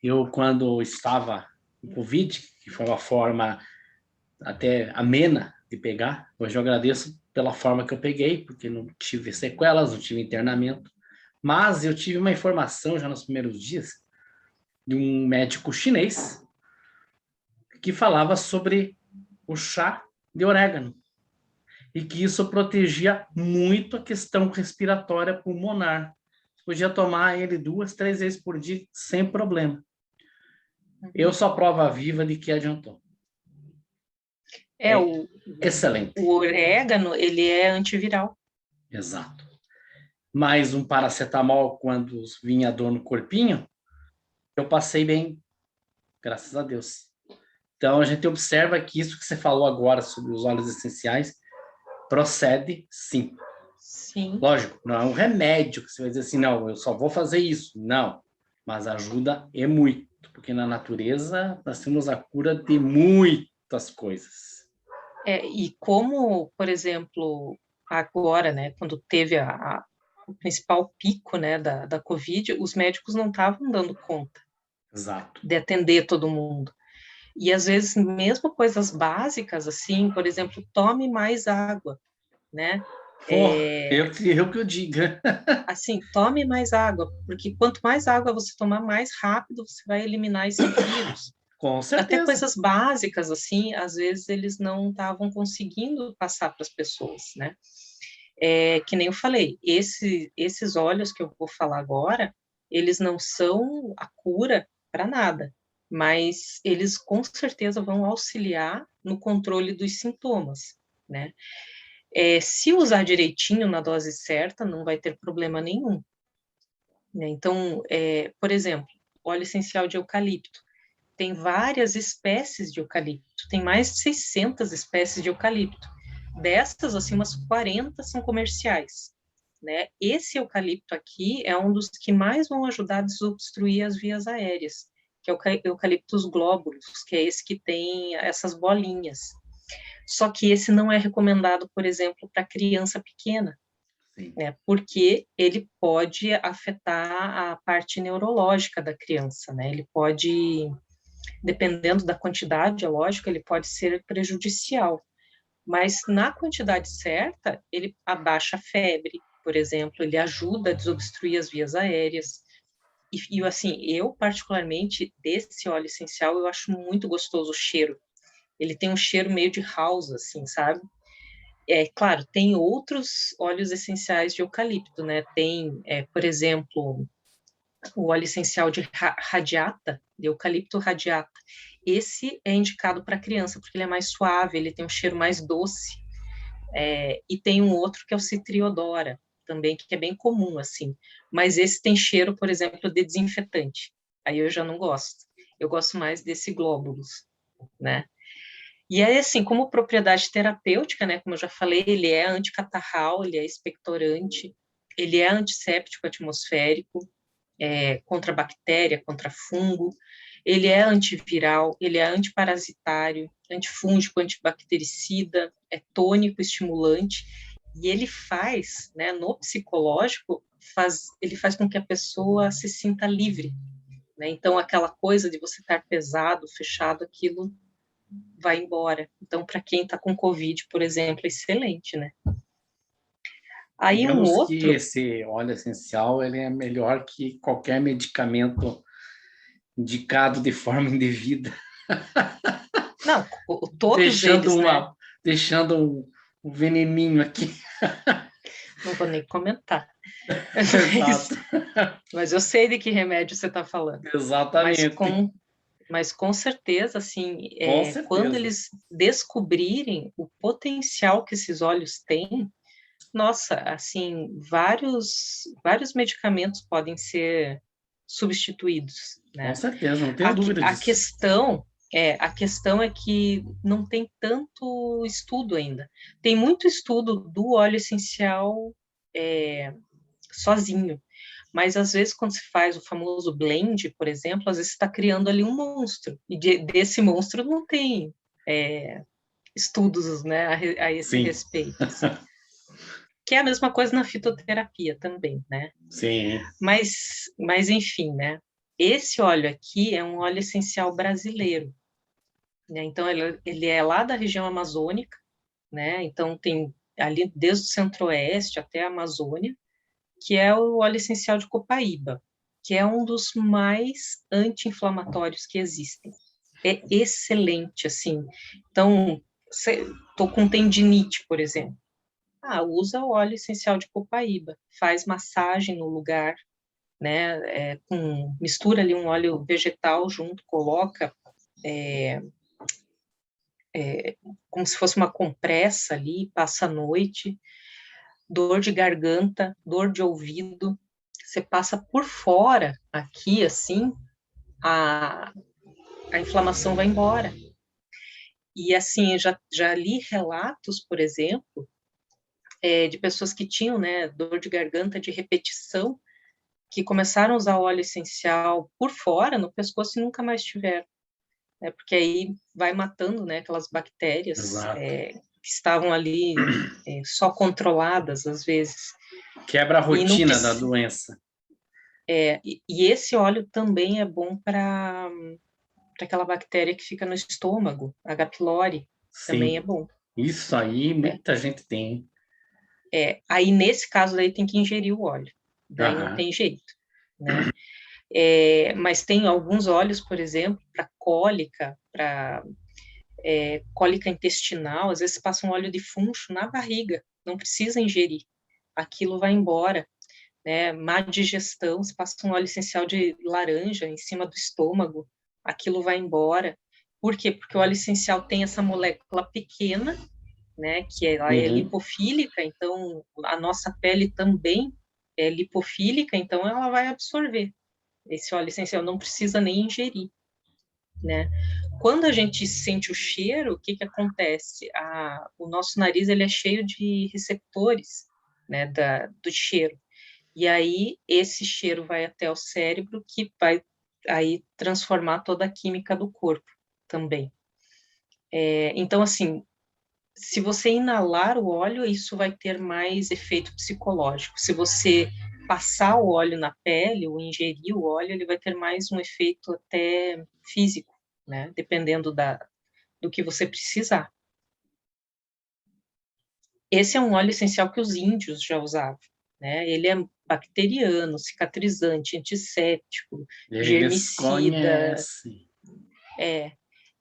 eu, quando estava com Covid, que foi uma forma até amena de pegar, hoje eu agradeço pela forma que eu peguei, porque não tive sequelas, não tive internamento, mas eu tive uma informação já nos primeiros dias de um médico chinês que falava sobre o chá de orégano e que isso protegia muito a questão respiratória pulmonar. Podia tomar ele 2, 3 vezes por dia sem problema. Eu sou prova viva de que adiantou. É, É o, excelente. o orégano, ele é antiviral. Exato. Mais um paracetamol quando vinha dor no corpinho, eu passei bem, graças a Deus. Então a gente observa que isso que você falou agora sobre os óleos essenciais procede sim. Sim. Lógico, não é um remédio que você vai dizer assim, não, eu só vou fazer isso. Não, mas ajuda e muito, porque na natureza nós temos a cura de muitas coisas. E como, por exemplo, agora, né, quando teve o principal pico, né, da Covid, os médicos não estavam dando conta Exato. de atender todo mundo. E às vezes, mesmo coisas básicas, assim, por exemplo, tome mais água, né? Eu que eu diga. Assim, tome mais água, porque quanto mais água você tomar, mais rápido você vai eliminar esse vírus. Com Até certeza. coisas básicas, assim, às vezes eles não estavam conseguindo passar para as pessoas, né? Que nem eu falei, esses óleos que eu vou falar agora, eles não são a cura para nada, mas eles com certeza vão auxiliar no controle dos sintomas, né? Se usar direitinho na dose certa, não vai ter problema nenhum, né? Então, por exemplo, óleo essencial de eucalipto. Tem várias espécies de eucalipto, tem mais de 600 espécies de eucalipto. Dessas, assim, umas 40 são comerciais, né? Esse eucalipto aqui é um dos que mais vão ajudar a desobstruir as vias aéreas, que é o eucaliptus glóbulos, que é esse que tem essas bolinhas. Só que esse não é recomendado, por exemplo, para criança pequena, Sim. né? Porque ele pode afetar a parte neurológica da criança, né? Ele pode, dependendo da quantidade, é lógico, ele pode ser prejudicial. Mas na quantidade certa, ele abaixa a febre, por exemplo, ele ajuda a desobstruir as vias aéreas. E assim, eu particularmente, desse óleo essencial, eu acho muito gostoso o cheiro. Ele tem um cheiro meio de house, assim, sabe? Claro, tem outros óleos essenciais de eucalipto, né? Tem, por exemplo, o óleo essencial de radiata, de eucalipto radiata. Esse é indicado para criança, porque ele é mais suave, ele tem um cheiro mais doce. E tem um outro que é o citriodora, também, que é bem comum, assim. Mas esse tem cheiro, por exemplo, de desinfetante. Aí eu já não gosto. Eu gosto mais desse glóbulos, né? E aí, assim, como propriedade terapêutica, né, como eu já falei, ele é anticatarral, ele é expectorante, ele é antisséptico atmosférico, contra bactéria, contra fungo, ele é antiviral, ele é antiparasitário, antifúngico, antibactericida, é tônico, estimulante, e ele faz, né, no psicológico, ele faz com que a pessoa se sinta livre, né? Então, aquela coisa de você estar pesado, fechado, aquilo vai embora. Então, para quem está com Covid, por exemplo, é excelente, né? Aí um Digamos que outro, esse óleo essencial ele é melhor que qualquer medicamento indicado de forma indevida, não, todos deixando eles, né? uma, deixando um veneninho aqui. Não vou nem comentar. Exato. Mas eu sei de que remédio você está falando. Mas Exatamente. com certeza, assim, Com quando certeza. eles descobrirem o potencial que esses óleos têm, nossa, assim, vários medicamentos podem ser substituídos, Com né? certeza, não tenho A, dúvida a disso. questão a questão é que não tem tanto estudo ainda. Tem muito estudo do óleo essencial sozinho, mas às vezes quando se faz o famoso blend, por exemplo, às vezes está criando ali um monstro, e desse monstro não tem estudos, né, a esse Sim, respeito, assim. Que é a mesma coisa na fitoterapia também, né? sim. Mas enfim, né? Esse óleo aqui é um óleo essencial brasileiro, né? Então ele é lá da região amazônica, né? Então tem ali desde o centro-oeste até a Amazônia, que é o óleo essencial de copaíba, que é um dos mais anti-inflamatórios que existem. É excelente, assim. Então, tô com tendinite, por exemplo. Ah, usa o óleo essencial de copaíba, faz massagem no lugar, né? Mistura ali um óleo vegetal junto, coloca como se fosse uma compressa ali, passa a noite, dor de garganta, dor de ouvido, você passa por fora aqui, assim, a, a inflamação vai embora. E assim, eu já li relatos, por exemplo, de pessoas que tinham, né, dor de garganta de repetição, que começaram a usar óleo essencial por fora, no pescoço, e nunca mais tiveram. Né, porque aí vai matando, né, aquelas bactérias Exato. que estavam ali só controladas, às vezes. Quebra a E não rotina da precisa. doença. E esse óleo também é bom para aquela bactéria que fica no estômago, a H. pylori, também é Sim. bom. Isso aí Né? muita gente tem. Aí, nesse caso, daí tem que ingerir o óleo. Daí não Aham. tem jeito, né? Mas tem alguns óleos, por exemplo, para cólica, para cólica intestinal, às vezes passa um óleo de funcho na barriga, não precisa ingerir. Aquilo vai embora, né? Má digestão, se passa um óleo essencial de laranja em cima do estômago, aquilo vai embora. Por quê? Porque o óleo essencial tem essa molécula pequena, né, que ela é Uhum. lipofílica, então a nossa pele também é lipofílica, então ela vai absorver. Esse óleo essencial não precisa nem ingerir, né? Quando a gente sente o cheiro, o que que acontece? O nosso nariz ele é cheio de receptores, né, do cheiro. E aí esse cheiro vai até o cérebro, que vai aí transformar toda a química do corpo também. Então, assim, se você inalar o óleo, isso vai ter mais efeito psicológico. Se você passar o óleo na pele ou ingerir o óleo, ele vai ter mais um efeito até físico, né? Dependendo do que você precisar. Esse é um óleo essencial que os índios já usavam, né? Ele é bacteriano, cicatrizante, antisséptico, Eles germicida, conhecem. é.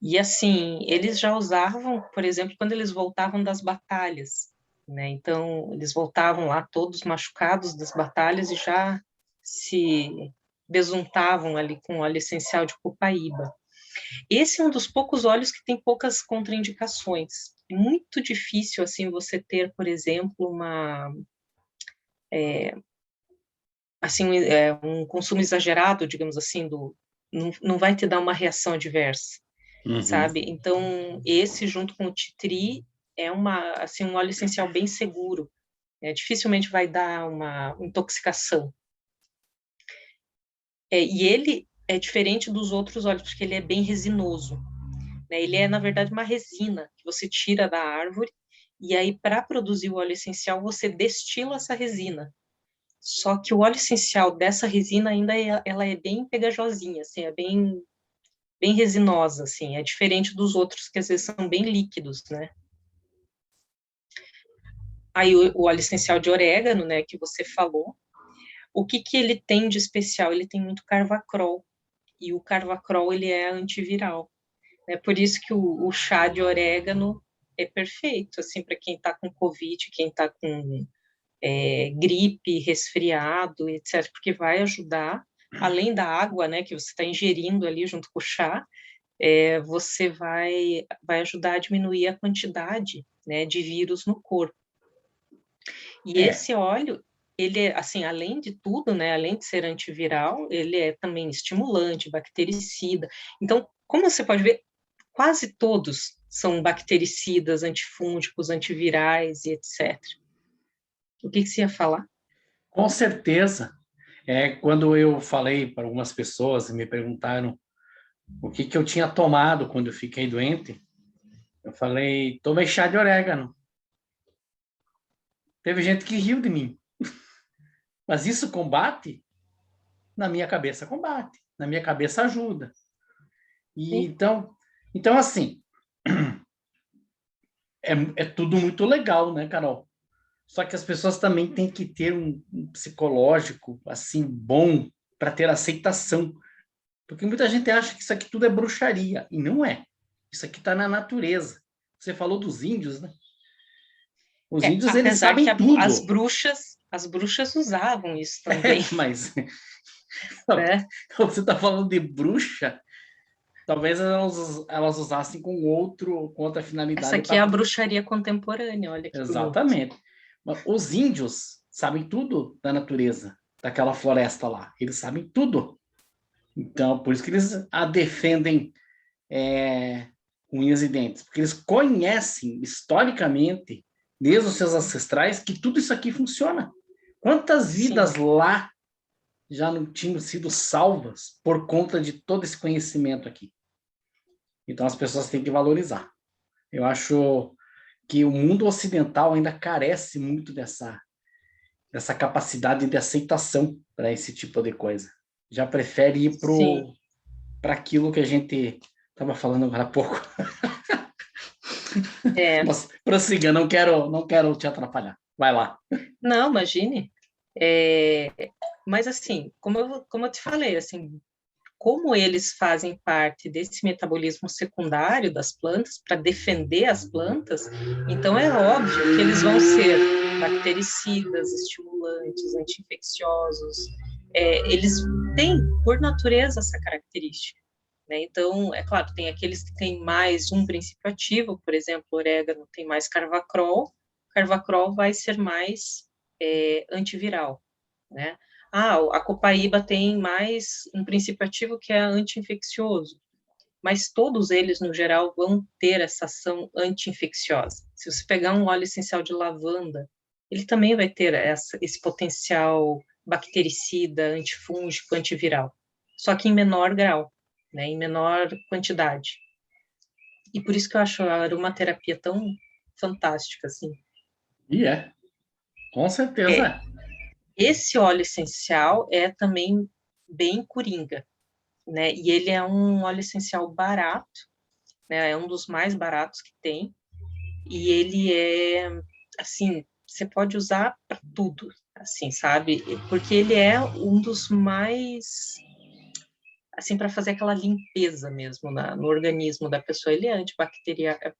E assim, eles já usavam, por exemplo, quando eles voltavam das batalhas, né? Então, eles voltavam lá todos machucados das batalhas e já se besuntavam ali com óleo essencial de copaíba. Esse é um dos poucos óleos que tem poucas contraindicações. Muito difícil assim você ter, por exemplo, um consumo exagerado, digamos assim, não vai te dar uma reação adversa, Uhum. sabe? Então, esse junto com o titri é assim, um óleo essencial bem seguro. Dificilmente vai dar uma intoxicação. E ele é diferente dos outros óleos, porque ele é bem resinoso. Né? Ele é, na verdade, uma resina que você tira da árvore, e aí, para produzir o óleo essencial, você destila essa resina. Só que o óleo essencial dessa resina ainda ela é bem pegajosinha, assim, é bem resinosa, assim, é diferente dos outros que às vezes são bem líquidos, né? Aí o óleo essencial de orégano, né, que você falou, o que que ele tem de especial? Ele tem muito carvacrol, e o carvacrol ele é antiviral, né? Por isso que o chá de orégano é perfeito, assim, para quem está com Covid, quem está com gripe, resfriado, etc., porque vai ajudar, além da água, né, que você está ingerindo ali junto com o chá, você vai ajudar a diminuir a quantidade, né, de vírus no corpo. E É, esse óleo, ele é, assim, além de tudo, né, além de ser antiviral, ele é também estimulante, bactericida. Então, como você pode ver, quase todos são bactericidas, antifúngicos, antivirais e etc. O que você ia falar? com certeza. Quando eu falei para algumas pessoas e me perguntaram o que que eu tinha tomado quando eu fiquei doente, eu falei, tomei chá de orégano. Teve gente que riu de mim, mas isso combate? Na minha cabeça combate, na minha cabeça ajuda. E Sim, então assim, é tudo muito legal, né, Carol? Só que as pessoas também têm que ter um psicológico assim bom para ter aceitação, porque muita gente acha que isso aqui tudo é bruxaria e não é. Isso aqui está na natureza. Você falou dos índios, né? Os índios eles apesar que sabem tudo, as bruxas usavam isso também, mas né? você está falando de bruxa, talvez elas usassem com outra Essa finalidade aqui é a para. bruxaria contemporânea, olha que bonito. Exatamente. Mas os índios sabem tudo da natureza, daquela floresta lá. Eles sabem tudo. Então, por isso que eles a defendem com unhas e dentes. Porque eles conhecem historicamente, desde os seus ancestrais, que tudo isso aqui funciona. Quantas Sim, vidas lá já não tinham sido salvas por conta de todo esse conhecimento aqui? Então, as pessoas têm que valorizar. Eu acho que o mundo ocidental ainda carece muito dessa capacidade de aceitação para esse tipo de coisa. Já prefere ir sim. para aquilo que a gente estava falando agora há pouco. É, Mas prossiga, não quero te atrapalhar. Vai lá. não, imagine. É, mas assim, como eu te falei, assim, como eles fazem parte desse metabolismo secundário das plantas para defender as plantas, então é óbvio que eles vão ser bactericidas, estimulantes, anti-infecciosos. Eles têm, por natureza, essa característica. Né? Então, é claro, tem aqueles que têm mais um princípio ativo, por exemplo, o orégano tem mais carvacrol vai ser mais antiviral, né? A copaíba tem mais um princípio ativo que é anti-infeccioso, mas todos eles, no geral, vão ter essa ação anti-infecciosa. Se você pegar um óleo essencial de lavanda, ele também vai ter esse potencial bactericida, antifúngico, antiviral, só que em menor grau, né, em menor quantidade. E por isso que eu acho a aromaterapia tão fantástica, assim. E com certeza. É, esse óleo essencial é também bem coringa, né? E ele é um óleo essencial barato, né? É um dos mais baratos que tem. E ele é, assim, você pode usar para tudo, assim, sabe? Porque ele é um dos mais, assim, para fazer aquela limpeza mesmo no organismo da pessoa. Ele é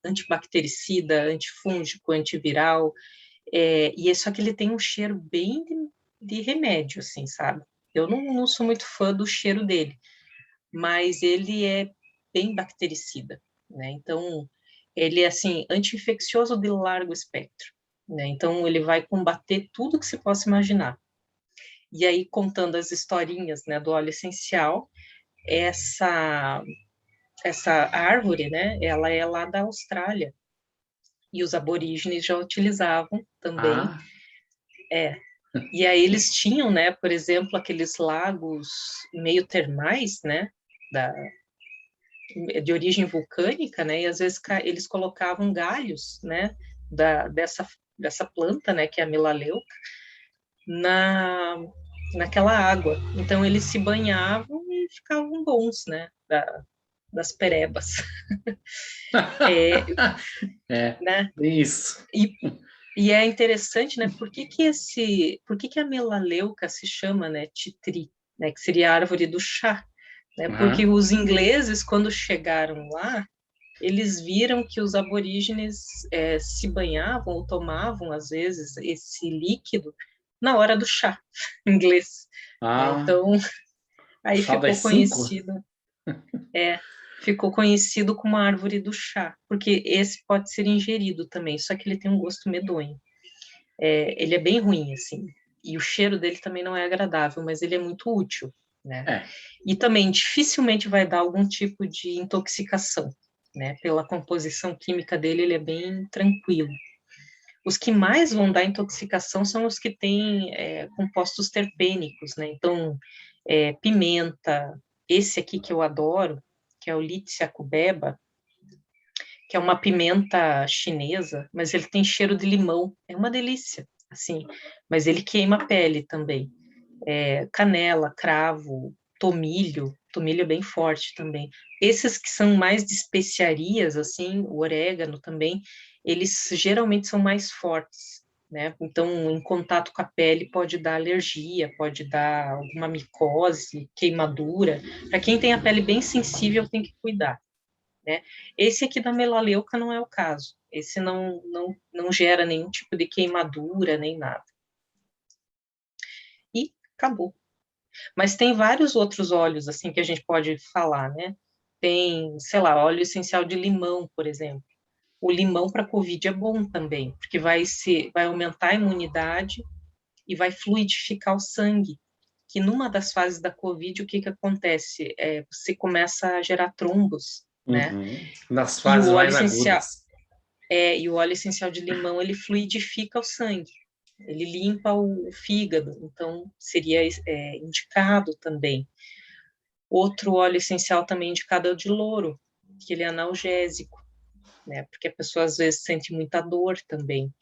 antibactericida, antifúngico, antiviral, e é só que ele tem um cheiro bem de remédio, assim, sabe? Eu não sou muito fã do cheiro dele, mas ele é bem bactericida, né? Então, ele é, assim, anti-infeccioso de largo espectro, né? Então, ele vai combater tudo que se possa imaginar. E aí, contando as historinhas, né, do óleo essencial, essa, essa árvore, né, ela é lá da Austrália, e os aborígenes já utilizavam também, Ah, é, e aí eles tinham, né, por exemplo, aqueles lagos meio termais, né, da, de origem vulcânica, né, e às vezes eles colocavam galhos, né, dessa planta, né, que é a melaleuca, na, naquela água. Então eles se banhavam e ficavam bons, né, das perebas. É, é, né, isso. e, e é interessante, né, por que a melaleuca se chama, né, titri, né, que seria a árvore do chá, né, porque Uhum. os ingleses, quando chegaram lá, eles viram que os aborígenes se banhavam ou tomavam, às vezes, esse líquido na hora do chá, em inglês. Então, aí chá das 5? ficou conhecido como a árvore do chá, porque esse pode ser ingerido também, só que ele tem um gosto medonho. Ele é bem ruim, assim, e o cheiro dele também não é agradável, mas ele é muito útil, né? E também dificilmente vai dar algum tipo de intoxicação, né? Pela composição química dele, ele é bem tranquilo. Os que mais vão dar intoxicação são os que têm compostos terpênicos, né? Então, pimenta, esse aqui que eu adoro, que é o Litsea cubeba, que é uma pimenta chinesa, mas ele tem cheiro de limão, é uma delícia, assim, mas ele queima a pele também. Canela, cravo, tomilho é bem forte também. Esses que são mais de especiarias, assim, o orégano também, eles geralmente são mais fortes, né? Então, em contato com a pele pode dar alergia, pode dar alguma micose, queimadura. Para quem tem a pele bem sensível, tem que cuidar, né? Esse aqui da melaleuca não é o caso. Esse não gera nenhum tipo de queimadura, nem nada. E acabou. Mas tem vários outros óleos, assim, que a gente pode falar, né? Tem, sei lá, óleo essencial de limão, por exemplo. O limão para COVID é bom também, porque vai aumentar a imunidade e vai fluidificar o sangue. Que numa das fases da COVID, o que acontece? Você começa a gerar trombos, né? Nas E o fases óleo mais essencial, agudas. e o óleo essencial de limão, ele fluidifica o sangue. Ele limpa o fígado, então seria indicado também. Outro óleo essencial também indicado é o de louro, que ele é analgésico, né? Porque a pessoa às vezes sente muita dor também.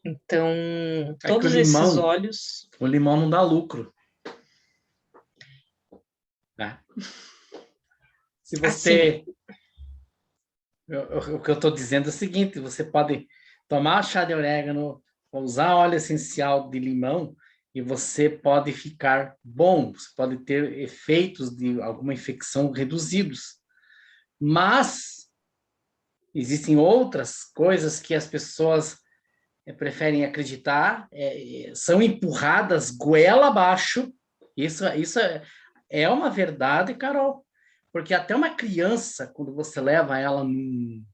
Então, É que todos esses óleos... o limão não dá lucro. Né? Se você... Assim, o que eu estou dizendo é o seguinte, você pode tomar chá de orégano, usar óleo essencial de limão e você pode ficar bom, você pode ter efeitos de alguma infecção reduzidos. Mas existem outras coisas que as pessoas preferem acreditar, são empurradas goela abaixo. Isso é uma verdade, Carol, porque até uma criança, quando você leva ela no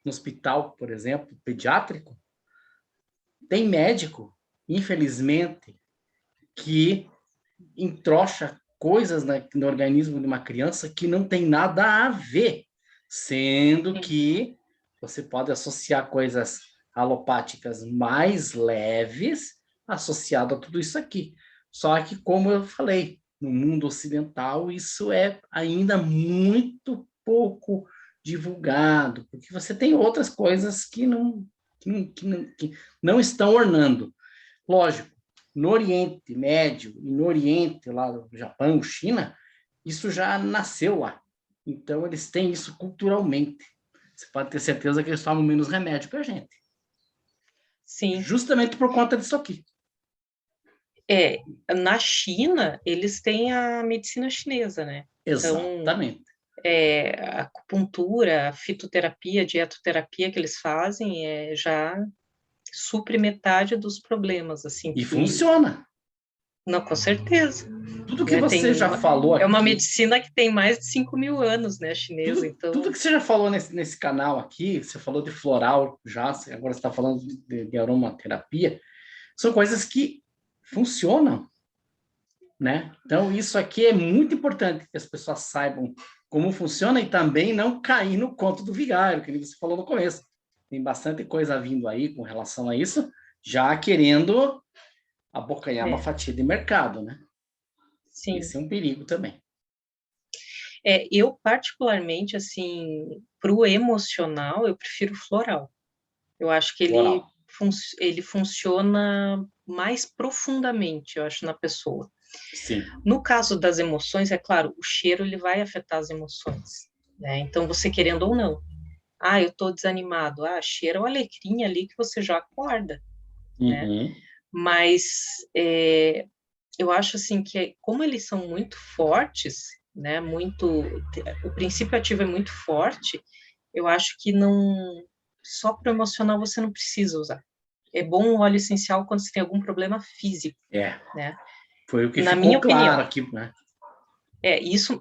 hospital, por exemplo, pediátrico, tem médico, infelizmente, que entrocha coisas no organismo de uma criança que não tem nada a ver, sendo que você pode associar coisas alopáticas mais leves associado a tudo isso aqui. Só que, como eu falei, no mundo ocidental isso é ainda muito pouco divulgado, porque você tem outras coisas que não estão ornando. Lógico, no Oriente Médio e no Oriente, lá do Japão, China, isso já nasceu lá. Então, eles têm isso culturalmente. Você pode ter certeza que eles tomam menos remédio que a gente. sim. Justamente por conta disso aqui. Na China, eles têm a medicina chinesa, né? Então, Exatamente. a acupuntura, a fitoterapia, a dietoterapia que eles fazem já supre metade dos problemas, assim, E que... funciona. Não, com certeza. Tudo que Né? você já falou É uma aqui, medicina que tem mais de 5.000 anos, né, chinesa, tudo então... que você já falou nesse canal aqui, você falou de floral já, agora você está falando de aromaterapia, são coisas que funcionam. Né? Então, isso aqui é muito importante que as pessoas saibam como funciona e também não cair no conto do vigário, que você falou no começo. Tem bastante coisa vindo aí com relação a isso, já querendo abocanhar uma fatia de mercado, né? Sim. Esse é um perigo também. Eu, particularmente, assim, para o emocional, eu prefiro floral. Eu acho que Floral. ele funciona mais profundamente, eu acho, na pessoa. Sim. No caso das emoções, é claro, o cheiro ele vai afetar as emoções, né? Então, você querendo ou não. Eu estou desanimado. Cheira o alecrim ali que você já acorda, né? Uhum. Mas eu acho assim que como eles são muito fortes, né? O princípio ativo é muito forte. eu acho que não, só para o emocional você não precisa usar. É bom o óleo essencial quando você tem algum problema físico, né? Foi o que Na minha ficou claro opinião. aqui, né?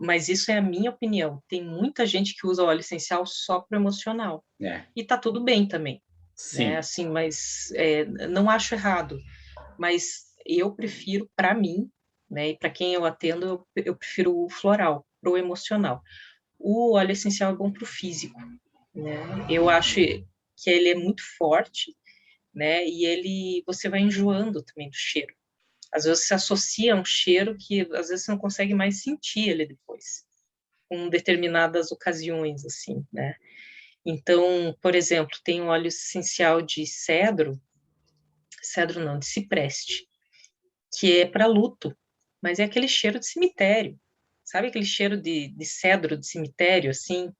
Mas isso é a minha opinião. Tem muita gente que usa óleo essencial só para o emocional. É, E tá tudo bem também, né? sim, Assim, mas não acho errado. Mas eu prefiro, para mim, né? E para quem eu atendo, eu prefiro o floral, pro emocional. O óleo essencial é bom para o físico, né? Eu acho que ele é muito forte, né? E você vai enjoando também do cheiro. Às vezes se associa a um cheiro que às vezes você não consegue mais sentir ele depois, com determinadas ocasiões, assim, né? Então, por exemplo, tem um óleo essencial de cedro não, de cipreste, que é para luto, mas é aquele cheiro de cemitério. Sabe aquele cheiro de cedro de cemitério, assim?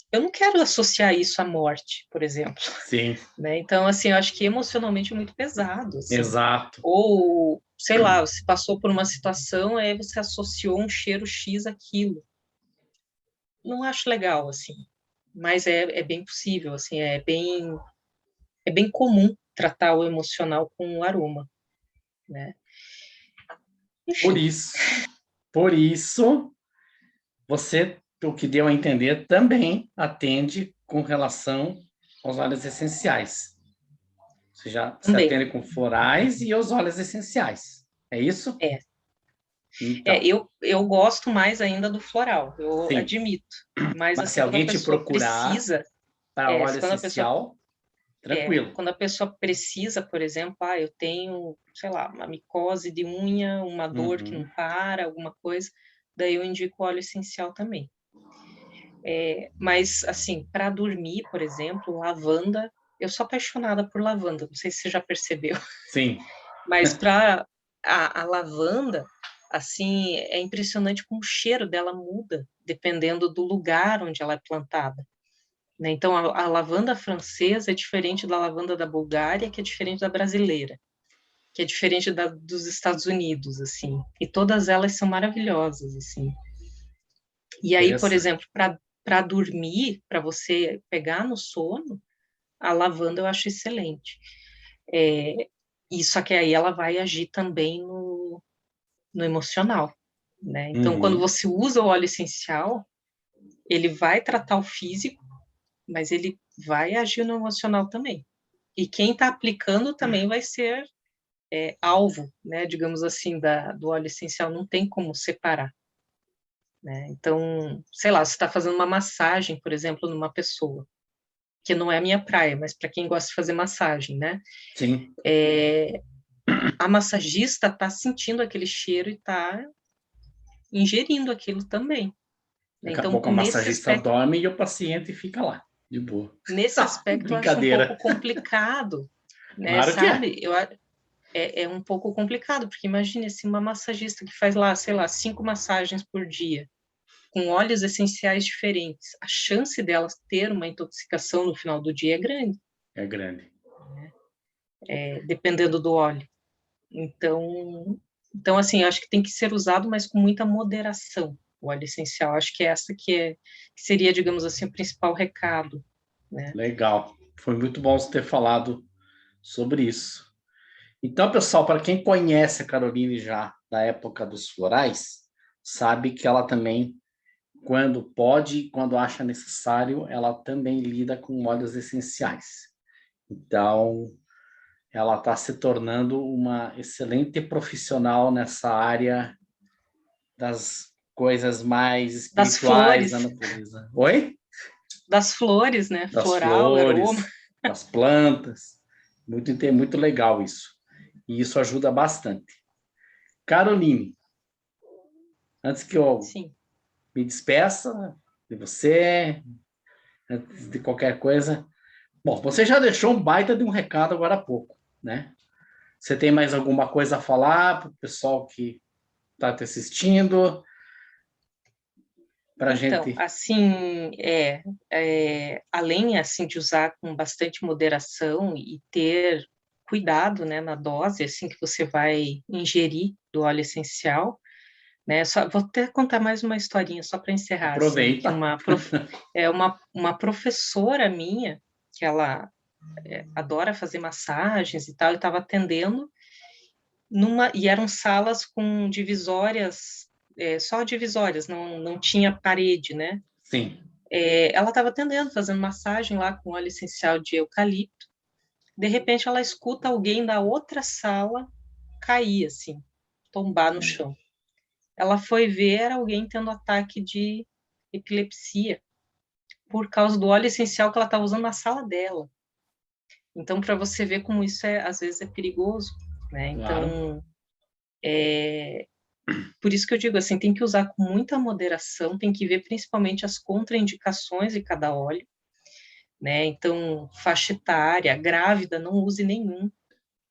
Eu não quero associar isso à morte, por exemplo, sim, né? Então, assim, eu acho que emocionalmente é muito pesado, assim. exato. Ou, sei lá, você passou por uma situação, aí você associou um cheiro X àquilo. Não acho legal, assim, mas é bem possível, assim, é bem comum tratar o emocional com o aroma, né? Por Enfim, isso, por isso, você, o que deu a entender, também atende com relação aos óleos essenciais. Você já se também. atende com florais e os óleos essenciais. É isso? É, Então, eu gosto mais ainda do floral, eu sim. admito. Mas, Mas se assim, quando a alguém te pessoa procurar precisa, para óleo quando a pessoa essencial, tranquilo. quando a pessoa precisa, por exemplo, eu tenho, sei lá, uma micose de unha, uma dor que não Uhum. para, alguma coisa, daí eu indico óleo essencial também. Mas, assim, para dormir, por exemplo, lavanda, eu sou apaixonada por lavanda, não sei se você já percebeu, Sim, mas para a lavanda, assim, é impressionante como o cheiro dela muda, dependendo do lugar onde ela é plantada, né? Então, a lavanda francesa é diferente da lavanda da Bulgária, que é diferente da brasileira, que é diferente dos Estados Unidos, assim. E todas elas são maravilhosas, assim. E aí, por interessante. exemplo, para dormir, para você pegar no sono, a lavanda eu acho excelente. É, e só que aí ela vai agir também no emocional, né? Então, quando Uhum. você usa o óleo essencial, ele vai tratar o físico, mas ele vai agir no emocional também. E quem está aplicando também vai ser alvo, né? Digamos assim, do óleo essencial, não tem como separar, né? Então, sei lá, você está fazendo uma massagem, por exemplo, numa pessoa, que não é a minha praia, mas para quem gosta de fazer massagem, né? Sim. A massagista está sentindo aquele cheiro e está ingerindo aquilo também, né? Daqui a Então, pouco a massagista dorme e o paciente fica lá, de boa. nesse aspecto eu acho um pouco Brincadeira. complicado, né? Claro que é. Sabe? É um pouco complicado, porque imagine se uma massagista que faz lá, sei lá, 5 massagens por dia, com óleos essenciais diferentes, a chance delas ter uma intoxicação no final do dia é grande, É grande. dependendo do óleo. Então assim, acho que tem que ser usado, mas com muita moderação, o óleo essencial. Acho que é essa que seria, digamos assim, o principal recado, né? Legal. Foi muito bom você ter falado sobre isso. Então, pessoal, para quem conhece a Caroline já da época dos florais, sabe que ela também, quando pode e quando acha necessário, ela também lida com óleos essenciais. Então, ela está se tornando uma excelente profissional nessa área das coisas mais Das espirituais da flores, natureza. Oi? das flores, né? Das Floral, aroma. flores, das plantas. Muito legal isso. E isso ajuda bastante. Caroline, antes que eu Sim. me despeça de você, antes de qualquer coisa, bom, você já deixou um baita de um recado agora há pouco, né? Você tem mais alguma coisa a falar para o pessoal que está te assistindo? Para a Então, gente. assim, além assim de usar com bastante moderação e ter cuidado, né, na dose assim que você vai ingerir do óleo essencial, né? Vou até contar mais uma historinha, só para encerrar, assim, que Aproveita. uma professora minha, que ela adora fazer massagens e tal, e estava atendendo, e eram salas com divisórias, só divisórias, não tinha parede, né? Sim. Ela estava atendendo, fazendo massagem lá com óleo essencial de eucalipto. De repente, ela escuta alguém da outra sala cair, assim, tombar no chão. Ela foi ver, era alguém tendo ataque de epilepsia por causa do óleo essencial que ela estava usando na sala dela. Então, para você ver como isso às vezes é perigoso, né? Claro. Então, por isso que eu digo assim, tem que usar com muita moderação, tem que ver principalmente as contraindicações de cada óleo, né? Então, faixa etária, grávida, não use nenhum,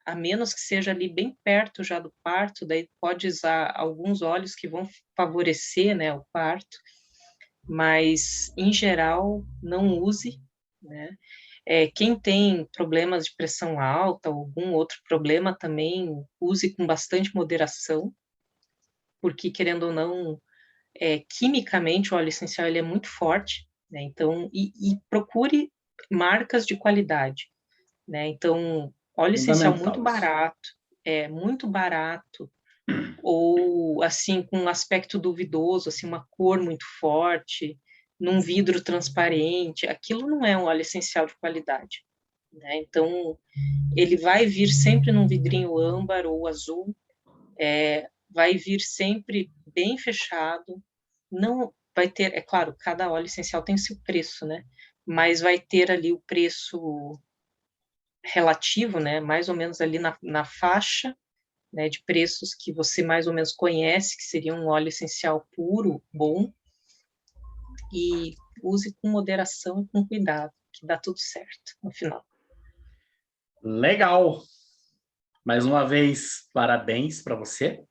a menos que seja ali bem perto já do parto, daí pode usar alguns óleos que vão favorecer, né, o parto, mas, em geral, não use, né? Quem tem problemas de pressão alta, ou algum outro problema também, use com bastante moderação, porque, querendo ou não, quimicamente o óleo essencial ele é muito forte, né? Então, e procure marcas de qualidade, né? Então, óleo essencial Fundamental isso. muito barato, ou assim com um aspecto duvidoso, assim uma cor muito forte, num vidro transparente, aquilo não é um óleo essencial de qualidade, né? Então, ele vai vir sempre num vidrinho âmbar ou azul, vai vir sempre bem fechado, não vai ter, é claro, cada óleo essencial tem seu preço, né? Mas vai ter ali o preço relativo, né? Mais ou menos ali na faixa, né, de preços que você mais ou menos conhece, que seria um óleo essencial puro, bom, e use com moderação e com cuidado, que dá tudo certo no final. Legal. Mais uma vez, parabéns para você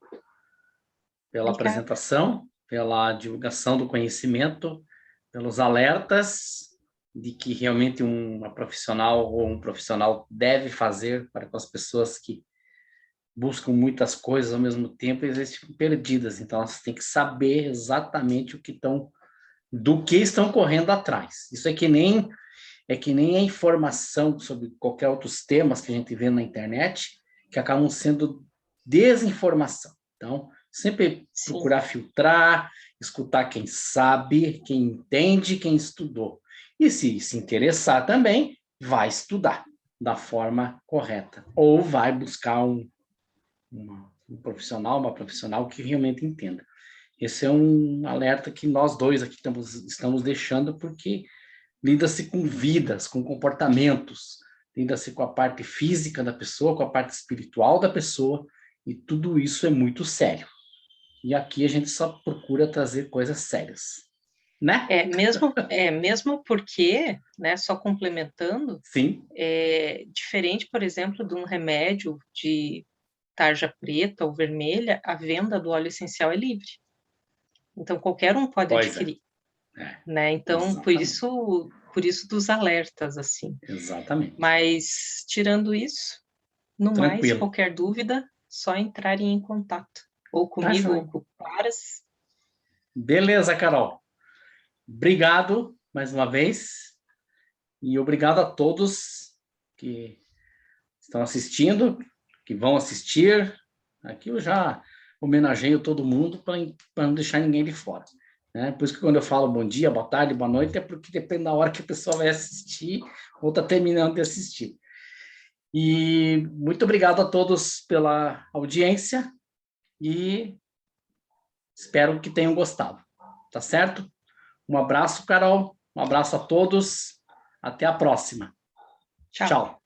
pela Obrigada. apresentação, pela divulgação do conhecimento, pelos alertas de que realmente uma profissional ou um profissional deve fazer para com as pessoas que buscam muitas coisas ao mesmo tempo e às vezes ficam perdidas. Então, elas têm que saber exatamente do que estão correndo atrás. Isso é que nem a informação sobre qualquer outros temas que a gente vê na internet, que acabam sendo desinformação. Então, sempre Sim, procurar filtrar, escutar quem sabe, quem entende, quem estudou. E se interessar também, vai estudar da forma correta. Ou vai buscar um profissional, uma profissional que realmente entenda. Esse é um alerta que nós dois aqui estamos deixando, porque lida-se com vidas, com comportamentos, lida-se com a parte física da pessoa, com a parte espiritual da pessoa, e tudo isso é muito sério. E aqui a gente só procura trazer coisas sérias, né? mesmo porque, né, só complementando, Sim, diferente, por exemplo, de um remédio de tarja preta ou vermelha, a venda do óleo essencial é livre. Então, qualquer um pode pois é. adquirir, É, né? Então, exatamente. por isso dos alertas, assim. Exatamente. Mas, tirando isso, no mais, Tranquilo. qualquer dúvida, só entrarem em contato, ou Tá, comigo, ou joia. com o Claras. Beleza, Carol. Obrigado mais uma vez. E obrigado a todos que estão assistindo, que vão assistir. Aqui eu já homenageio todo mundo para não deixar ninguém de fora, né? Por isso que quando eu falo bom dia, boa tarde, boa noite, é porque depende da hora que a pessoa vai assistir ou está terminando de assistir. E muito obrigado a todos pela audiência e espero que tenham gostado. Tá certo? Um abraço, Carol. Um abraço a todos. Até a próxima. Tchau. Tchau.